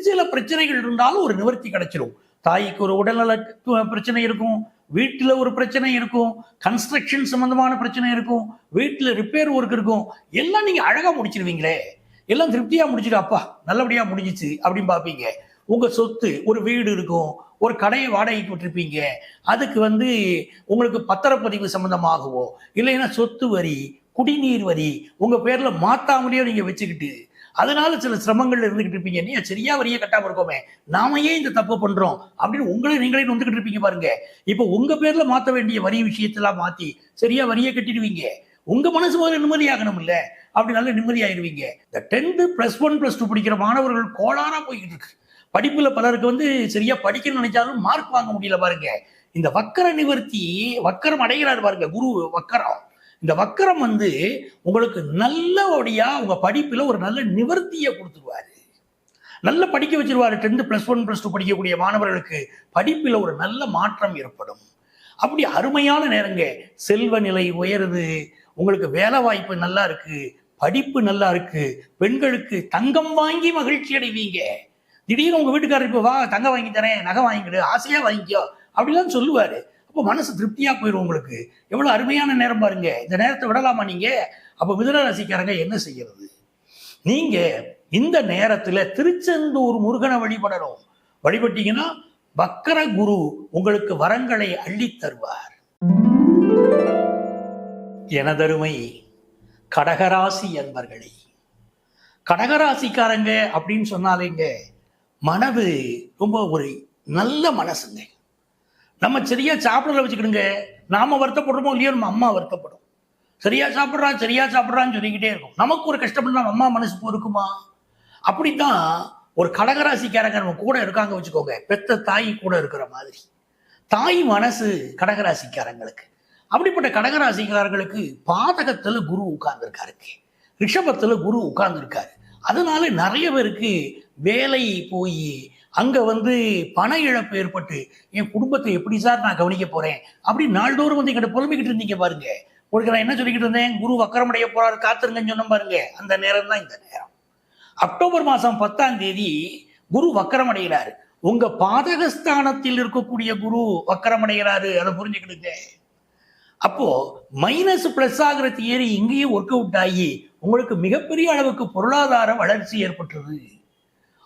சில பிரச்சனைகள் இருந்தாலும் ஒரு நிவர்த்தி கிடைச்சிடும். தாய்க்கு ஒரு உடல்நல பிரச்சனை இருக்கும், வீட்டுல ஒரு பிரச்சனை இருக்கும், கன்ஸ்ட்ரக்ஷன் சம்பந்தமான பிரச்சனை இருக்கும், வீட்டுல ரிப்பேர் ஒர்க் இருக்கும், எல்லாம் நீங்க அழகா முடிச்சிருவீங்களே, எல்லாம் திருப்தியா முடிச்சுட்டு அப்பா நல்லபடியா முடிஞ்சிச்சு அப்படின்னு பார்ப்பீங்க. உங்க சொத்து, ஒரு வீடு இருக்கும், ஒரு கடையை வாடகைக்கு விட்டுருப்பீங்க, அதுக்கு வந்து உங்களுக்கு பத்திரப்பதிவு சம்பந்தமாகவோ இல்லைன்னா சொத்து வரி, குடிநீர் வரி உங்க பேர்ல மாத்தாமலேயோ நீங்க வச்சுக்கிட்டு அதனால சில சிரமங்கள்ல இருந்துகிட்டு இருப்பீங்க. நீ சரியா வரியை கட்டாம இருக்கோமே, நாம ஏன் இந்த தப்பு பண்றோம் அப்படின்னு உங்களே நீங்களே வந்துகிட்டு இருப்பீங்க பாருங்க. இப்போ உங்க பேர்ல மாத்த வேண்டிய வரி விஷயத்தெல்லாம் மாத்தி சரியா வரியை கட்டிடுவீங்க. உங்க மனசு முதல்ல நிம்மதியாகணும் இல்ல, அப்படி நல்ல நிம்மதியாயிருவீங்க. இந்த 10th +1 +2 படிக்கிற மாணவர்கள் கோளாறா போய்கிட்டு இருக்கு. படிப்புல பலருக்கு வந்து சரியா படிக்கணும்னு நினைச்சாலும் மார்க் வாங்க முடியல பாருங்க. இந்த வக்கர நிவர்த்தி, வக்கரம் அடைகிறாரு பாருங்க குரு வக்கரம். இந்த வக்கரம் வந்து உங்களுக்கு நல்லபடியா உங்க படிப்புல ஒரு நல்ல நிவர்த்தியை கொடுத்துருவாரு, நல்ல படிக்க வச்சிருவாரு. 10th +1 +2 படிக்கக்கூடிய மாணவர்களுக்கு படிப்புல ஒரு நல்ல மாற்றம் ஏற்படும். அப்படி அருமையான நேரங்க. செல்வ நிலை உயருது, உங்களுக்கு வேலை வாய்ப்பு நல்லா இருக்கு, படிப்பு நல்லா இருக்கு, பெண்களுக்கு தங்கம் வாங்கி மகிழ்ச்சி அடைவீங்க. திடீர்னு உங்க வீட்டுக்காரர் இப்போ வா தங்கம் வாங்கி தரேன், நகை வாங்கிக்கிடு, ஆசையா வாங்கிக்கோ அப்படிலாம் சொல்லுவாரு. அப்போ மனசு திருப்தியா போயிடும் உங்களுக்கு. எவ்வளவு அருமையான நேரம் பாருங்க. இந்த நேரத்தை விடலாமா நீங்க? அப்போ மிதுன ராசிக்காரங்க என்ன செய்யறது? நீங்க இந்த நேரத்துல திருச்செந்தூர் முருகனை வழிபடணும். வழிபட்டீங்கன்னா வக்கர குரு உங்களுக்கு வரங்களை அள்ளித் தருவார். எனதருமை கடகராசி என்பர்களே, கடகராசிக்காரங்க அப்படின்னு சொன்னாலேங்க மனது ரொம்ப ஒரு நல்ல மனசுங்க. நம்ம சரியா சாப்பிடல வச்சுக்கிடுங்க, நாம வருத்தப்படுறோமோ இல்லையோ நம்ம அம்மா வருத்தப்படும். சரியா சாப்பிட்றான்னு சொல்லிக்கிட்டே இருக்கும். நமக்கு ஒரு கஷ்டப்பட்டு நம்ம அம்மா மனசு பொறுக்குமா? அப்படித்தான் ஒரு கடகராசிக்காரங்க நம்ம கூட இருக்காங்க வச்சுக்கோங்க, பெத்த தாய் கூட இருக்கிற மாதிரி. தாய் மனசு கடகராசிக்காரங்களுக்கு. அப்படிப்பட்ட கடகராசிக்காரர்களுக்கு பாதகத்துல குரு உட்கார்ந்துருக்காருங்க. ரிஷபத்துல குரு உட்கார்ந்துருக்காரு. அதனால நிறைய பேருக்கு வேலை போய் அங்க பண இழப்பு ஏற்பட்டு என் குடும்பத்தை எப்படி சார் நான் கவனிக்க போறேன் அப்படி நாள்தோறும் எங்கிட்ட புலம்பிக்கிட்டு இருந்தீங்க பாருங்க. உங்களுக்கு நான் என்ன சொல்லிக்கிட்டு இருந்தேன், குரு வக்கரமடைய போறாரு காத்திருங்கன்னு சொன்ன பாருங்க. அந்த நேரம் தான் இந்த நேரம். அக்டோபர் மாசம் 10ஆம் தேதி குரு வக்கரமடைகிறாரு. உங்க பாதகஸ்தானத்தில் இருக்கக்கூடிய குரு வக்கரமடைகிறாரு. அதை புரிஞ்சுக்கிடுங்க. அப்போ மைனஸ் பிளஸ் ஆகிற தியரி இங்கேயே ஒர்க் அவுட் ஆகி உங்களுக்கு மிகப்பெரிய அளவுக்கு பொருளாதார வளர்ச்சி ஏற்பட்டுருது.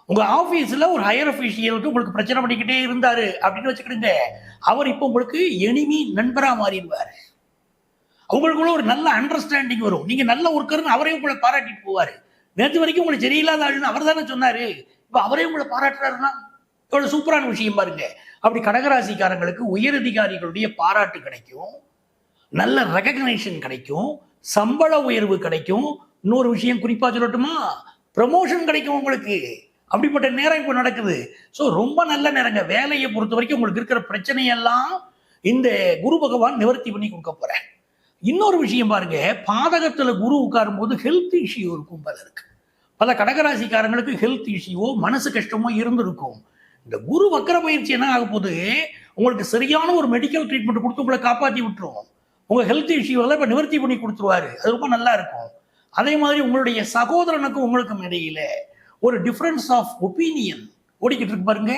உங்க ஆபீஸ்ல ஒரு ஹையர் அபிஷியலுக்கு உங்களுக்கு பிரச்சனை பண்ணிக்கிட்டே இருந்தாரு அப்படின்னு வச்சுக்கிடுங்க, அவர் இப்போ உங்களுக்கு எனிமி நண்பரா மாறிடுவாரு. அவங்களுக்குள்ள ஒரு நல்ல அண்டர்ஸ்டாண்டிங் வரும். நீங்க நல்ல ஒர்க்கர்னு அவரையும் உங்களை பாராட்டிட்டு போவாரு. நேற்று வரைக்கும் உங்களுக்கு சரியில்லாத ஆளுன்னு அவர் தானே சொன்னாரு, இப்ப அவரே உங்களை பாராட்டுறாருன்னா எவ்வளவு சூப்பரான விஷயம் பாருங்க. அப்படி கடகராசிக்காரங்களுக்கு உயரதிகாரிகளுடைய பாராட்டு கிடைக்கும், நல்ல ரெகக்னைசேஷன் கிடைக்கும், சம்பள உயர்வு கிடைக்கும். இன்னொரு விஷயம் குறிப்பா சொல்லட்டுமா, ப்ரமோஷன் கிடைக்கும் உங்களுக்கு. அப்படிப்பட்ட நேரம் இப்போ நடக்குது. ஸோ ரொம்ப நல்ல நேரங்க. வேலையை பொறுத்த வரைக்கும் உங்களுக்கு இருக்கிற பிரச்சனையெல்லாம் இந்த குரு பகவான் நிவர்த்தி பண்ணி கொடுக்க போறேன். இன்னொரு விஷயம் பாருங்க, பாதகத்துல குரு உட்காரும் போது ஹெல்த் இஷ்யூ இருக்கும் பலருக்கு. பல கடகராசிக்காரங்களுக்கு ஹெல்த் இஷ்யூவோ மனசு கஷ்டமோ இருந்திருக்கும். இந்த குரு வக்கர பயிற்சி என்ன ஆக போது, உங்களுக்கு சரியான ஒரு மெடிக்கல் ட்ரீட்மெண்ட் கொடுத்து உங்களை காப்பாற்றி விட்டுரும். உங்க ஹெல்த் இஷ்யூவெல்லாம் இப்போ நிவர்த்தி பண்ணி கொடுத்துருவாரு. அது ரொம்ப நல்லா இருக்கும். அதே மாதிரி உங்களுடைய சகோதரனுக்கும் உங்களுக்கும் இடையில ஒரு டிஃபரன்ஸ் ஆஃப் ஒப்பீனியன் ஓடிக்கிட்டு இருக்கு பாருங்க,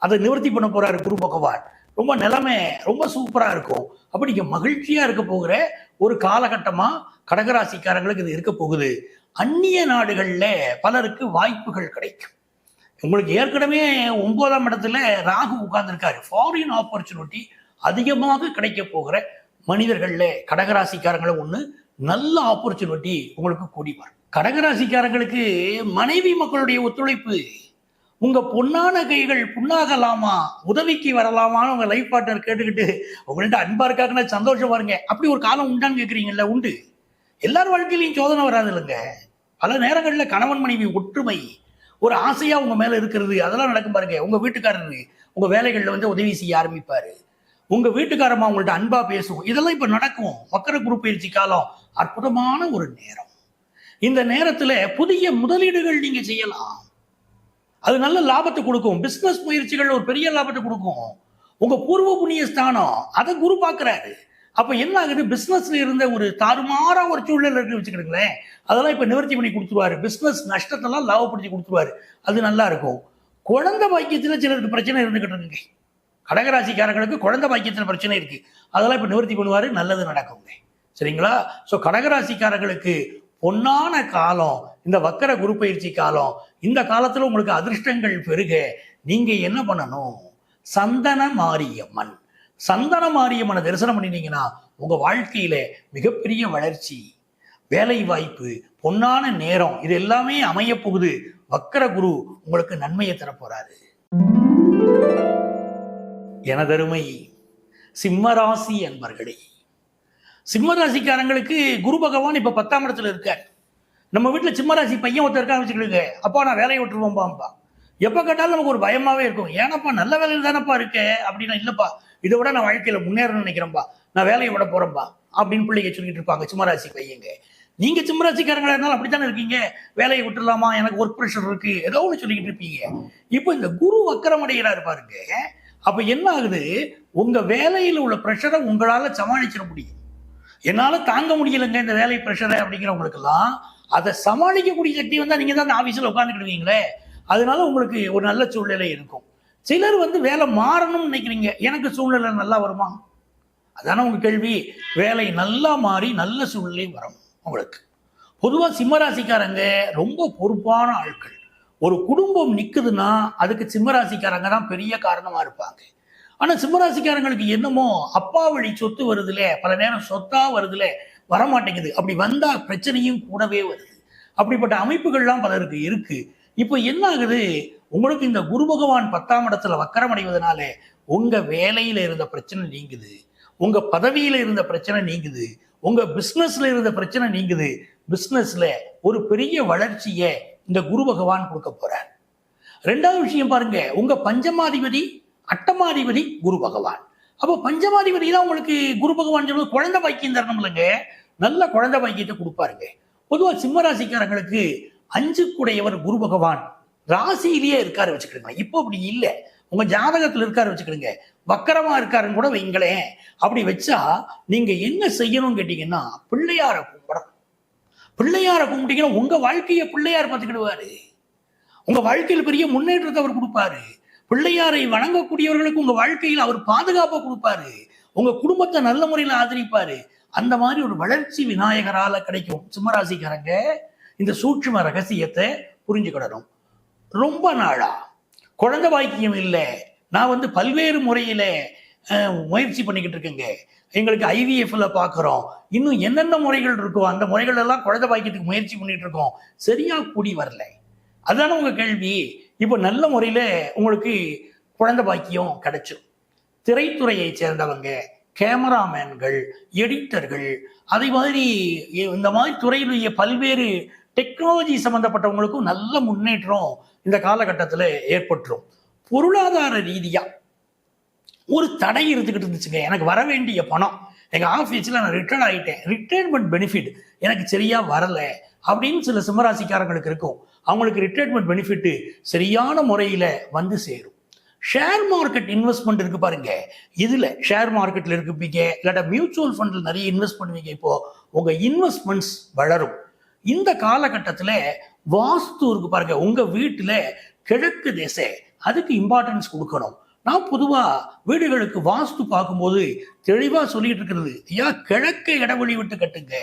அதை நிவர்த்தி பண்ண போறாரு குரு பகவான். ரொம்ப நிலைமை ரொம்ப சூப்பரா இருக்கும். அப்படி நீங்க மகிழ்ச்சியா இருக்க போகிற ஒரு காலகட்டமா கடகராசிக்காரங்களுக்கு இது இருக்க போகுது. அந்நிய நாடுகள்ல பலருக்கு வாய்ப்புகள் கிடைக்கும். உங்களுக்கு ஏற்கனவே 9ஆம் இடத்துல ராகு உட்கார்ந்துருக்காரு. ஃபாரின் ஆப்பர்ச்சுனிட்டி அதிகமாக கிடைக்க போகிற மனிதர்கள்ல கடகராசிக்காரங்கள ஒண்ணு நல்ல ஆப்பர்ச்சுனிட்டி உங்களுக்கு கூடி வரும். கடகராசிக்காரங்களுக்கு மனைவி மக்களுடைய ஒத்துழைப்பு, உங்க பொன்னான கைகள் புண்ணாகலாமா, உதவிக்கு வரலாமான்னு உங்க லைஃப் பார்ட்னர் கேட்டுக்கிட்டு உங்கள்கிட்ட அன்பா இருக்காங்கன்னா சந்தோஷம் பாருங்க. அப்படி ஒரு காலம் உண்டான்னு கேட்குறீங்கல்ல, உண்டு. எல்லார் வாழ்க்கையிலையும் சோதனை வராது இல்லைங்க. பல நேரங்களில் கணவன் மனைவி ஒற்றுமை, ஒரு ஆசையா உங்க மேல இருக்கிறது, அதெல்லாம் நடக்கும் பாருங்க. உங்க வீட்டுக்காரரு உங்க வேலைகள்ல உதவி செய்ய ஆரம்பிப்பாரு. உங்க வீட்டுக்காரமா உங்கள்ட்ட அன்பா பேசும். இதெல்லாம் இப்ப நடக்கும். வக்கர குரு பயிற்சி காலம் அற்புதமான ஒரு நேரம். இந்த நேரத்துல புதிய முதலீடுகள் நீங்க செய்யலாம். அது நல்ல லாபத்தை கொடுக்கும். பிசினஸ் முயற்சிகள் ஒரு பெரிய லாபத்தை கொடுக்கும். உங்க பூர்வ புண்ணிய ஸ்தானம் அதை குரு பார்க்கிறாரு. அப்ப என்ன ஆகுது, பிசினஸ்ல இருந்த ஒரு தாறுமாறா ஒரு சூழ்நிலை இருக்கு வச்சுக்கிடுங்களேன், அதெல்லாம் இப்ப நிவர்த்தி பண்ணி கொடுத்துருவாரு. பிசினஸ் நஷ்டத்தெல்லாம் லாபப்படுத்தி கொடுத்துருவாரு. அது நல்லா இருக்கும். குழந்தை பாக்கியத்துல சிலருக்கு பிரச்சனை இருந்துகிட்டு இருக்குங்க. கடகராசிக்காரங்களுக்கு குழந்தை பாக்கியத்துல பிரச்சனை இருக்கு, அதெல்லாம் இப்ப நிவர்த்தி பண்ணுவாரு. நல்லது நடக்குங்க. சரிங்களா? ஸோ கடகராசிக்காரங்களுக்கு பொன்னான காலம் இந்த வக்கர குரு பயிற்சி காலம். இந்த காலத்துல உங்களுக்கு அதிர்ஷ்டங்கள் பெருக நீங்க என்ன பண்ணணும், சந்தன மாரியம்மன் தரிசனம் பண்ணினீங்கன்னா உங்க வாழ்க்கையில மிகப்பெரிய வளர்ச்சி, வேலை வாய்ப்பு, பொன்னான நேரம், இது எல்லாமே அமைய போகுது. வக்கர குரு உங்களுக்கு நன்மையை தரப்போறாரு. எனதருமை சிம்மராசி அன்பர்களே, சிம்மராசிக்காரங்களுக்கு குரு பகவான் இப்ப 10ஆம் இடத்துல இருக்கார். நம்ம வீட்டுல சிம்மராசி பையன் ஒருத்தர் இருக்கான்னு வச்சுக்கிடுங்க, அப்பா நான் வேலையை விட்டுருவோம்பாம்பா. எப்ப கேட்டாலும் நமக்கு ஒரு பயமாவே இருக்கும். ஏன்னாப்பா நல்ல வேலையில் தானப்பா இருக்க அப்படின்னா, இல்லப்பா இதை விட நான் வாழ்க்கையில முன்னேறணும்னு நினைக்கிறேன்பா, நான் வேலையை விட போறேன்பா அப்படின்னு பிள்ளைங்க சொல்லிட்டு இருப்பாங்க சிம்மராசி பையங்க. நீங்க சிம்மராசிக்காரங்களா இருந்தாலும் அப்படித்தானே இருக்கீங்க, வேலையை விட்டுடலாமா, எனக்கு ஒர்க் ப்ரெஷர் இருக்கு, ஏதோ ஒன்று சொல்லிக்கிட்டு இருப்பீங்க. இப்போ இந்த குரு வக்கரம் அடைகிறாரு பாருங்க. அப்ப என்ன ஆகுது, உங்க வேலையில் உள்ள ப்ரெஷரை உங்களால சமாளிச்சிட முடியும். என்னால தாங்க முடியலைங்க இந்த வேலை ப்ரெஷரை அப்படிங்கிறவங்களுக்கு எல்லாம் அதை சமாளிக்கக்கூடிய சக்தி வந்தா நீங்க தான் அந்த ஆபீஸ்ல உட்காந்துக்கிடுவீங்களே, அதனால உங்களுக்கு ஒரு நல்ல சூழ்நிலை இருக்கும். சிலர் வேலை மாறணும்னு நினைக்கிறீங்க, எனக்கு சூழ்நிலை நல்லா வருமா, அதான உங்க கேள்வி. வேலை நல்லா மாறி நல்ல சூழ்நிலை வரும் உங்களுக்கு. பொதுவா சிம்மராசிக்காரங்க ரொம்ப பொறுப்பான ஆட்கள். ஒரு குடும்பம் நிக்குதுன்னா அதுக்கு சிம்மராசிக்காரங்க தான் பெரிய காரணமா இருப்பாங்க. ஆனா சிம்மராசிக்காரங்களுக்கு என்னமோ அப்பா வழி சொத்து வருதுல, பல நேரம் சொத்தா வருதுல, வரமாட்டேங்குது. அப்படி வந்தா பிரச்சனையும் கூடவே வருது. அப்படிப்பட்ட அமைப்புகள்லாம் பலருக்கு இருக்கு. இப்போ என்ன ஆகுது, உங்களுக்கு இந்த குரு பகவான் 10ஆம் இடத்துல வக்கரம் அடைவதனால உங்க வேலையில இருந்த பிரச்சனை நீங்குது, உங்க பதவியில இருந்த பிரச்சனை நீங்குது, உங்க பிசினஸ்ல இருந்த பிரச்சனை நீங்குது. பிசினஸ்ல ஒரு பெரிய வளர்ச்சியை இந்த குரு பகவான் கொடுக்க போறார். ரெண்டாவது விஷயம் பாருங்க, உங்க பஞ்சமாதிபதி அட்டமாதிபதி குரு பகவான். அப்போ பஞ்சமாதிபதி தான் உங்களுக்கு குரு பகவான் சொல்லுவது குழந்தை பாக்கியம் தரணும் இல்லைங்க, நல்ல குழந்தை பாக்கியத்தை கொடுப்பாருங்க. பொதுவா சிம்ம ராசிக்காரங்களுக்கு 5 குரு பகவான் ராசியிலேயே இருக்காரு வச்சுக்கிடுங்க. இப்போ அப்படி இல்லை, உங்க ஜாதகத்துல இருக்காரு வச்சுக்கிடுங்க, வக்கரமா இருக்காருன்னு கூட வைங்களேன். அப்படி வச்சா நீங்க என்ன செய்யணும்னு கேட்டீங்கன்னா, பிள்ளையார கும்பிடணும். பிள்ளையார கும்பிட்டீங்கன்னா உங்க வாழ்க்கையை பிள்ளையார் பார்த்துக்கிடுவாரு. உங்க வாழ்க்கையில் பெரிய முன்னேற்றத்தை அவர் கொடுப்பாரு. பிள்ளையாரை வணங்கக்கூடியவர்களுக்கு உங்க வாழ்க்கையில் அவர் பாதுகாப்பை கொடுப்பாரு. உங்க குடும்பத்தை நல்ல முறையில் ஆதரிப்பாரு. அந்த மாதிரி ஒரு வளர்ச்சி விநாயகரால கிடைக்கும். சிம்மராசிக்காரங்க இந்த சூட்சும ரகசியத்தை புரிஞ்சுக்கிடணும். ரொம்ப நாளா குழந்தை பாக்கியம் இல்லை, நான் பல்வேறு முறையில முயற்சி பண்ணிக்கிட்டு இருக்கேங்க, எங்களுக்கு ஐவிஎஃப்ல பாக்குறோம், இன்னும் என்னென்ன முறைகள் இருக்கோ அந்த முறைகள் எல்லாம் குழந்தை பாக்கியத்துக்கு முயற்சி பண்ணிட்டு இருக்கோம், சரியா கூடி வரல. அதுதானே உங்க கேள்வி. இப்போ நல்ல முறையில உங்களுக்கு குழந்தை பாக்கியம் கிடைச்சிடும். திரைத்துறையை சேர்ந்தவங்க, கேமராமேன்கள், எடிட்டர்கள், அதே மாதிரி இந்த மாதிரி துறையிலுடைய பல்வேறு டெக்னாலஜி சம்பந்தப்பட்டவங்களுக்கும் நல்ல முன்னேற்றம் இந்த காலகட்டத்தில் ஏற்பட்டுரும். பொருளாதார ரீதியா ஒரு தடை இருந்துகிட்டு இருந்துச்சுங்க. எனக்கு வர வேண்டிய பணம், எங்க ஆபீஸ்ல நான் ரிட்டையர்ட் ஆகிட்டேன், ரிட்டையர்மெண்ட் பெனிஃபிட் எனக்கு சரியா வரல அப்படின்னு சில சிம்மராசிக்காரங்களுக்கு இருக்கும். அவங்களுக்கு ரிட்டையர்மெண்ட் பெனிஃபிட் சரியான முறையில சேரும். ஷேர் மார்க்கெட் இன்வெஸ்ட்மெண்ட் இருக்கு பாருங்க, இதுல ஷேர் மார்க்கெட்ல இருப்பீங்க, இல்லாட்ட மியூச்சுவல் ஃபண்ட்ல நிறைய இன்வெஸ்ட் பண்ணுவீங்க. இப்போ உங்க இன்வெஸ்ட்மெண்ட்ஸ் வளரும். இந்த காலகட்டத்துல வாஸ்து இருக்கு பாருங்க, உங்க வீட்டுல கிழக்கு திசை, அதுக்கு இம்பார்ட்டன்ஸ் கொடுக்கணும். நான் பொதுவா வீடுகளுக்கு வாஸ்து பார்க்கும்போது தெளிவா சொல்லிட்டு இருக்கிறது, ஐயா கிழக்கு இடைவெளி விட்டு கட்டுங்க,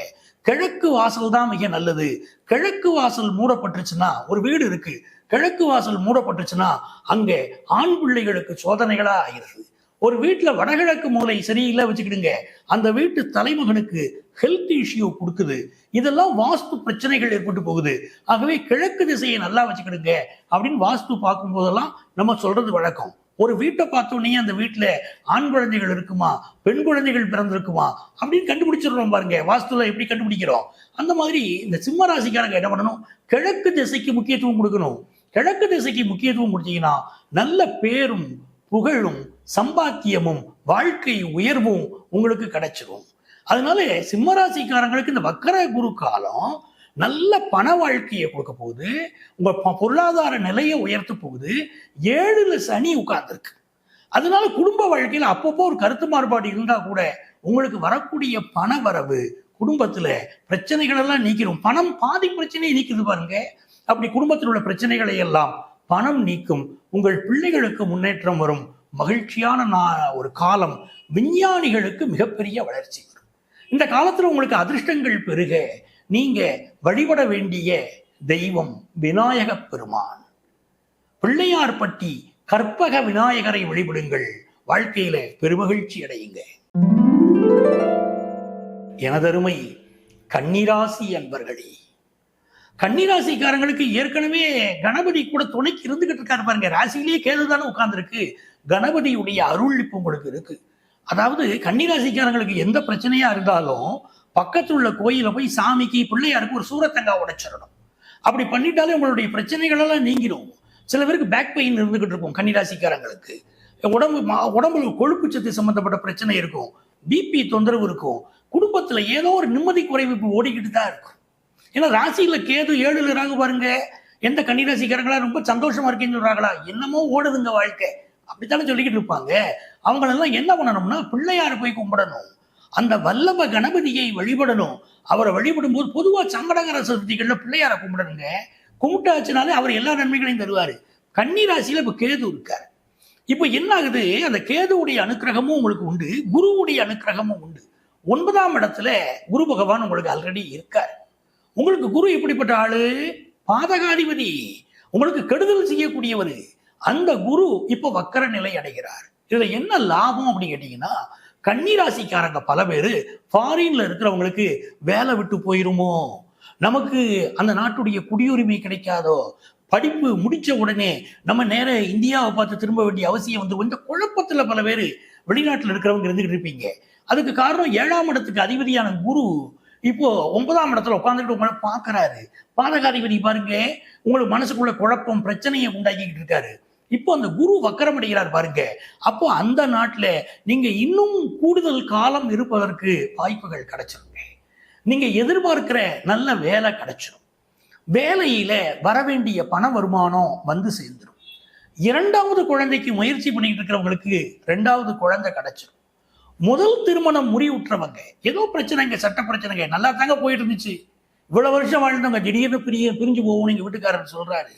கிழக்கு வாசல் தான் மிக நல்லது. கிழக்கு வாசல் மூடப்பட்டுச்சுன்னா, ஒரு வீடு இருக்கு கிழக்கு வாசல் மூடப்பட்டுச்சுன்னா அங்க ஆண் பிள்ளைகளுக்கு சோதனைகளா ஆகிறது. ஒரு வீட்டுல வடகிழக்கு மூலை சரியில்லை வச்சுக்கிடுங்க, அந்த வீட்டு தலைமகனுக்கு ஹெல்த் இஷ்யூ கொடுக்குது. இதெல்லாம் வாஸ்து பிரச்சனைகள் ஏற்பட்டு போகுது. ஆகவே கிழக்கு திசையை நல்லா வச்சுக்கிடுங்க அப்படின்னு வாஸ்து பார்க்கும் போதெல்லாம் நம்ம சொல்றது வழக்கம். ஒரு வீட்டை பார்த்தோன்னே அந்த வீட்டுல ஆண் குழந்தைகள் இருக்குமா, பெண் குழந்தைகள் பிறந்திருக்குமா அப்படின்னு கண்டுபிடிச்சிடுறோம் பாருங்க. வாஸ்துல எப்படி கண்டுபிடிக்கிறோம், அந்த மாதிரி இந்த சிம்ம ராசிக்காரங்க என்ன பண்ணணும், கிழக்கு திசைக்கு முக்கியத்துவம் கொடுக்கணும். கிழக்கு திசைக்கு முக்கியத்துவம் கொடுத்தீங்கன்னா நல்ல பேரும் புகழும் சம்பாத்தியமும் வாழ்க்கை உயர்வும் உங்களுக்கு கிடைச்சிடும். அதனால சிம்மராசிக்காரங்களுக்கு இந்த வக்கர குரு காலம் நல்ல பண வாழ்க்கையை கொடுக்க போகுது, உங்க பொருளாதார நிலையை உயர்த்த போகுது. 7ல் சனி உட்கார்ந்துருக்கு. அதனால குடும்ப வாழ்க்கையில அப்பப்போ ஒரு கருத்து மாறுபாடு இருந்தா கூட உங்களுக்கு வரக்கூடிய பண வரவு, குடும்பத்துல பிரச்சனைகள் எல்லாம் நீக்கிடும். பணம் பாதி பிரச்சனையை நீக்குது பாருங்க. அப்படி குடும்பத்தில் உள்ள பிரச்சனைகளை எல்லாம் பணம் நீக்கும். உங்கள் பிள்ளைகளுக்கு முன்னேற்றம் வரும். மகிழ்ச்சியான ஒரு காலம். விஞ்ஞானிகளுக்கு மிகப்பெரிய வளர்ச்சி வரும். இந்த காலத்துல உங்களுக்கு அதிர்ஷ்டங்கள் பெருக நீங்க வழிபட வேண்டிய தெய்வம் விநாயக பெருமான். பிள்ளையார்பட்டி கற்பக விநாயகரை வழிபடுங்கள், வாழ்க்கையில பெருமகிழ்ச்சி அடையுங்க. எனதருமை கன்னிராசி அன்பர்களே, கன்னிராசிக்காரங்களுக்கு ஏற்கனவே கணபதி கூட துணைக்கு இருந்துகிட்டு இருக்காரு பாருங்க. ராசியிலேயே கேதுதானே உட்கார்ந்துருக்கு. கணபதியுடைய அருள் இப்போ உங்களுக்கு இருக்கு. அதாவது கன்னிராசிக்காரங்களுக்கு எந்த பிரச்சனையா இருந்தாலும் பக்கத்தில் உள்ள கோயில போய் சாமிக்கு பிள்ளையாருக்கு ஒரு சூரத்தங்கா உடைச்சிடணும். அப்படி பண்ணிட்டாலே உங்களுடைய பிரச்சனைகள் எல்லாம் நீங்கிடும். சில பேருக்கு பேக் பெயின் இருந்துகிட்டு இருக்கும். கன்னிராசிக்காரங்களுக்கு உடம்புல கொழுப்பு சத்து சம்பந்தப்பட்ட பிரச்சனை இருக்கும், பிபி தொந்தரவு இருக்கும், குடும்பத்துல ஏதோ ஒரு நிம்மதி குறைவு இப்போ ஓடிக்கிட்டு தான் இருக்கும். ஏன்னா ராசியில கேது 7ல் இருக்காங்க பாருங்க. எந்த கன்னிராசிக்காரங்களா ரொம்ப சந்தோஷமா இருக்கேன்னு சொல்றாங்களா, என்னமோ ஓடுதுங்க வாழ்க்கை அப்படித்தானே சொல்லிக்கிட்டு இருப்பாங்க. அவங்களெல்லாம் என்ன பண்ணணும்னா பிள்ளையாரை போய் கும்பிடணும், அந்த வல்லப கணபதியை வழிபடணும். அவரை வழிபடும் போது பொதுவா சங்கடகர சதுர்த்திகள்ல பிள்ளையாரை கும்பிடணுங்க. கும்பிட்டாச்சுனாலே அவர் எல்லா நன்மைகளையும் தருவாரு. கன்னிராசியில இப்ப கேது இருக்காரு. இப்ப என்ன ஆகுது, அந்த கேதுவுடைய அனுக்கிரகமும் உங்களுக்கு உண்டு, குருவுடைய அனுக்கிரகமும் உண்டு. 9ஆம் இடத்துல குரு பகவான் உங்களுக்கு ஆல்ரெடி இருக்காரு. உங்களுக்கு குரு எப்படிப்பட்ட ஆளு, பாதகாதிபதி, உங்களுக்கு கெடுதல் செய்யக்கூடியவர். அந்த குரு இப்ப வக்கர நிலை அடைகிறார். இதுல என்ன லாபம் அப்படின்னு கேட்டீங்கன்னா, கன்னிராசிக்காரங்க பல பேரு ஃபாரின்ல இருக்கிறவங்களுக்கு வேலை விட்டு போயிருமோ, நமக்கு அந்த நாட்டுடைய குடியுரிமை கிடைக்காதோ, படிப்பு முடிச்ச உடனே நம்ம நேர இந்தியாவை பார்த்து திரும்ப வேண்டிய அவசியம் வந்து இந்த குழப்பத்துல பல பேர் வெளிநாட்டுல இருக்கிறவங்க இருந்துகிட்டு இருப்பீங்க. அதுக்கு காரணம் 7ஆம் இடத்துக்கு அதிபதியான குரு இப்போ 9ஆம் இடத்துல உட்காந்துக்கிட்டு உங்களை பாக்குறாரு. பாதகாதிபதி பாருங்க, உங்களுக்கு மனசுக்குள்ள குழப்பம் பிரச்சனையை உண்டாக்கிட்டு இருக்காரு. இப்போ அந்த குரு வக்கரம் அடைகிறார் பாருங்க. அப்போ அந்த நாட்டுல நீங்க இன்னும் கூடுதல் காலம் இருப்பதற்கு வாய்ப்புகள் கிடைச்சிருங்க. நீங்க எதிர்பார்க்கிற நல்ல வேலை கிடைச்சிடும். வேலையில வரவேண்டிய பண வருமானம் வந்து சேர்ந்துடும். இரண்டாவது குழந்தைக்கு முயற்சி பண்ணிட்டு இருக்கிறவங்களுக்கு ரெண்டாவது குழந்தை கிடைச்சிடும். முதல் திருமணம் முறிவுற்றவங்க, ஏதோ பிரச்சனைங்க, சட்ட பிரச்சனைங்க, நல்லா தாங்க போயிட்டு இருந்துச்சு, இவ்வளவு வருஷம் வாழ்ந்தவங்க திடீர்னு பிரிஞ்சு போகணும் எங்க வீட்டுக்காரர் சொல்றாரு.